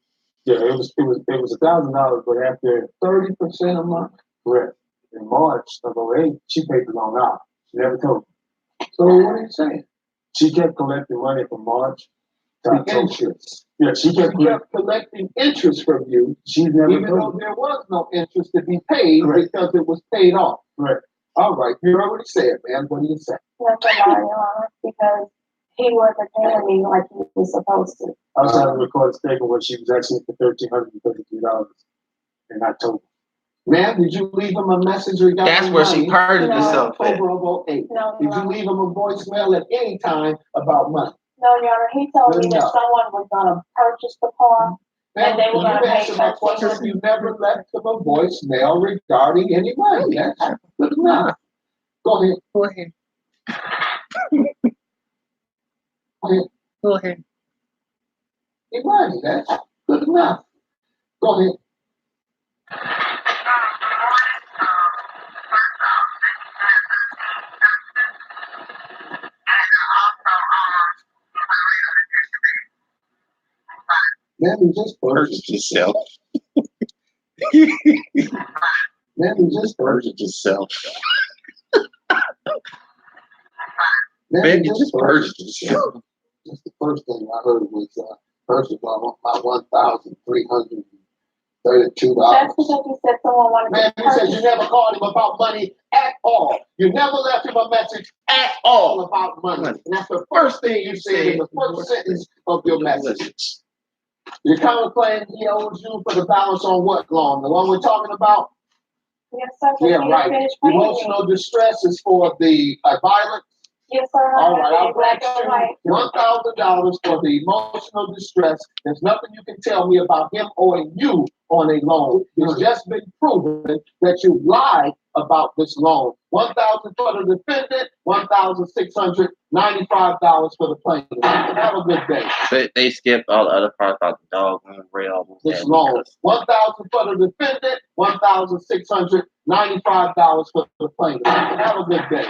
Yeah, it was $1,000, but after 30% a month. correct. In March of '08, she paid the loan out. She never told me. So what are you saying? She kept collecting money from March to The October. interest. Yeah, she She kept kept collecting interest from you, She's never even though told me. there was no interest to be paid Correct. because it was paid off. Correct. All right, you already said, man. What do you say? That's a lie, Your Honor, because he wasn't paying me like he was supposed to. I was having a recorded statement where she was asking for $1,333 in October. Ma'am, did you leave him a message regarding That's where she money? purged No. herself at. October of '08. No, Did Your you Honor. leave him a voicemail at any time about money? No, Your Honor, he told me Good that enough. someone was gonna purchase the car. Ma'am, And they were when gonna you pay answer my us question, $100. you never left him a voicemail regarding any money. That's good enough. Go ahead. Go ahead. Hey, money, that's good enough. Go ahead. Man, we just purchased yourself. Man, we just Purchase yourself. Man, Man, we you just purchased yourself. That's the first thing I heard was, first of all, my $1,332. That's because you said someone wanted Man, to you said purchase. you never called him about money at all. You never left him a message at all about money. And that's the first thing you said in the first sentence of your message. Your counterclaim, he owes you for the balance on what loan? The one we're talking about? Yes, sir. but Yeah, you right. finished paying me. Emotional distress is for the violence. Yes, sir. All right, I'll black grant and white. you $1,000 for the emotional distress. There's nothing you can tell me about him owing you on a loan. It's just been proven that you lied about this loan. $1,000 for the defendant, $1,695 for the plaintiff. Have a good day. But they skipped all the other parts about the dog and rail. This loan. $1,000 for the defendant, $1,695 for the plaintiff. Have a good day.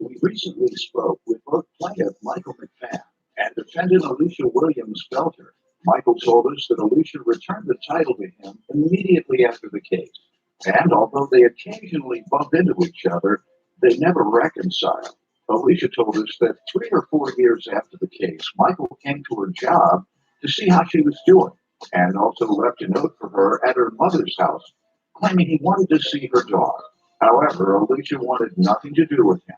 We recently spoke with both plaintiff Michael McFadden and defendant Alicia Williams-Felter. Michael told us that Alicia returned the title to him immediately after the case. And although they occasionally bump into each other, they never reconcile. Alicia told us that 3 or 4 years after the case, Michael came to her job to see how she was doing and also left a note for her at her mother's house, claiming he wanted to see her dog. However, Alicia wanted nothing to do with him.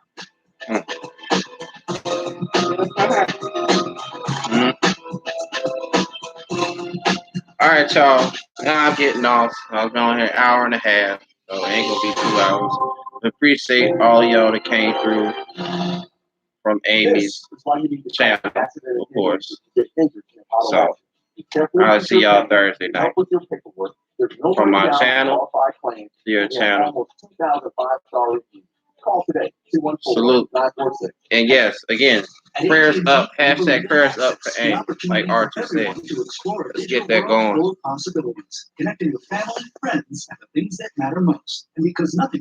All right, y'all. Now I'm getting off. I was going here an hour and a half, so it ain't gonna be 2 hours. Appreciate all y'all that came through from Amy's channel, of course. So I'll see y'all Thursday night from my channel to your channel. Salute. And yes, again, prayers up. Hashtag prayers up for Amy, like Archie said. Let's get that going. Possibilities, connecting with family, friends, and the things that matter most. And because nothing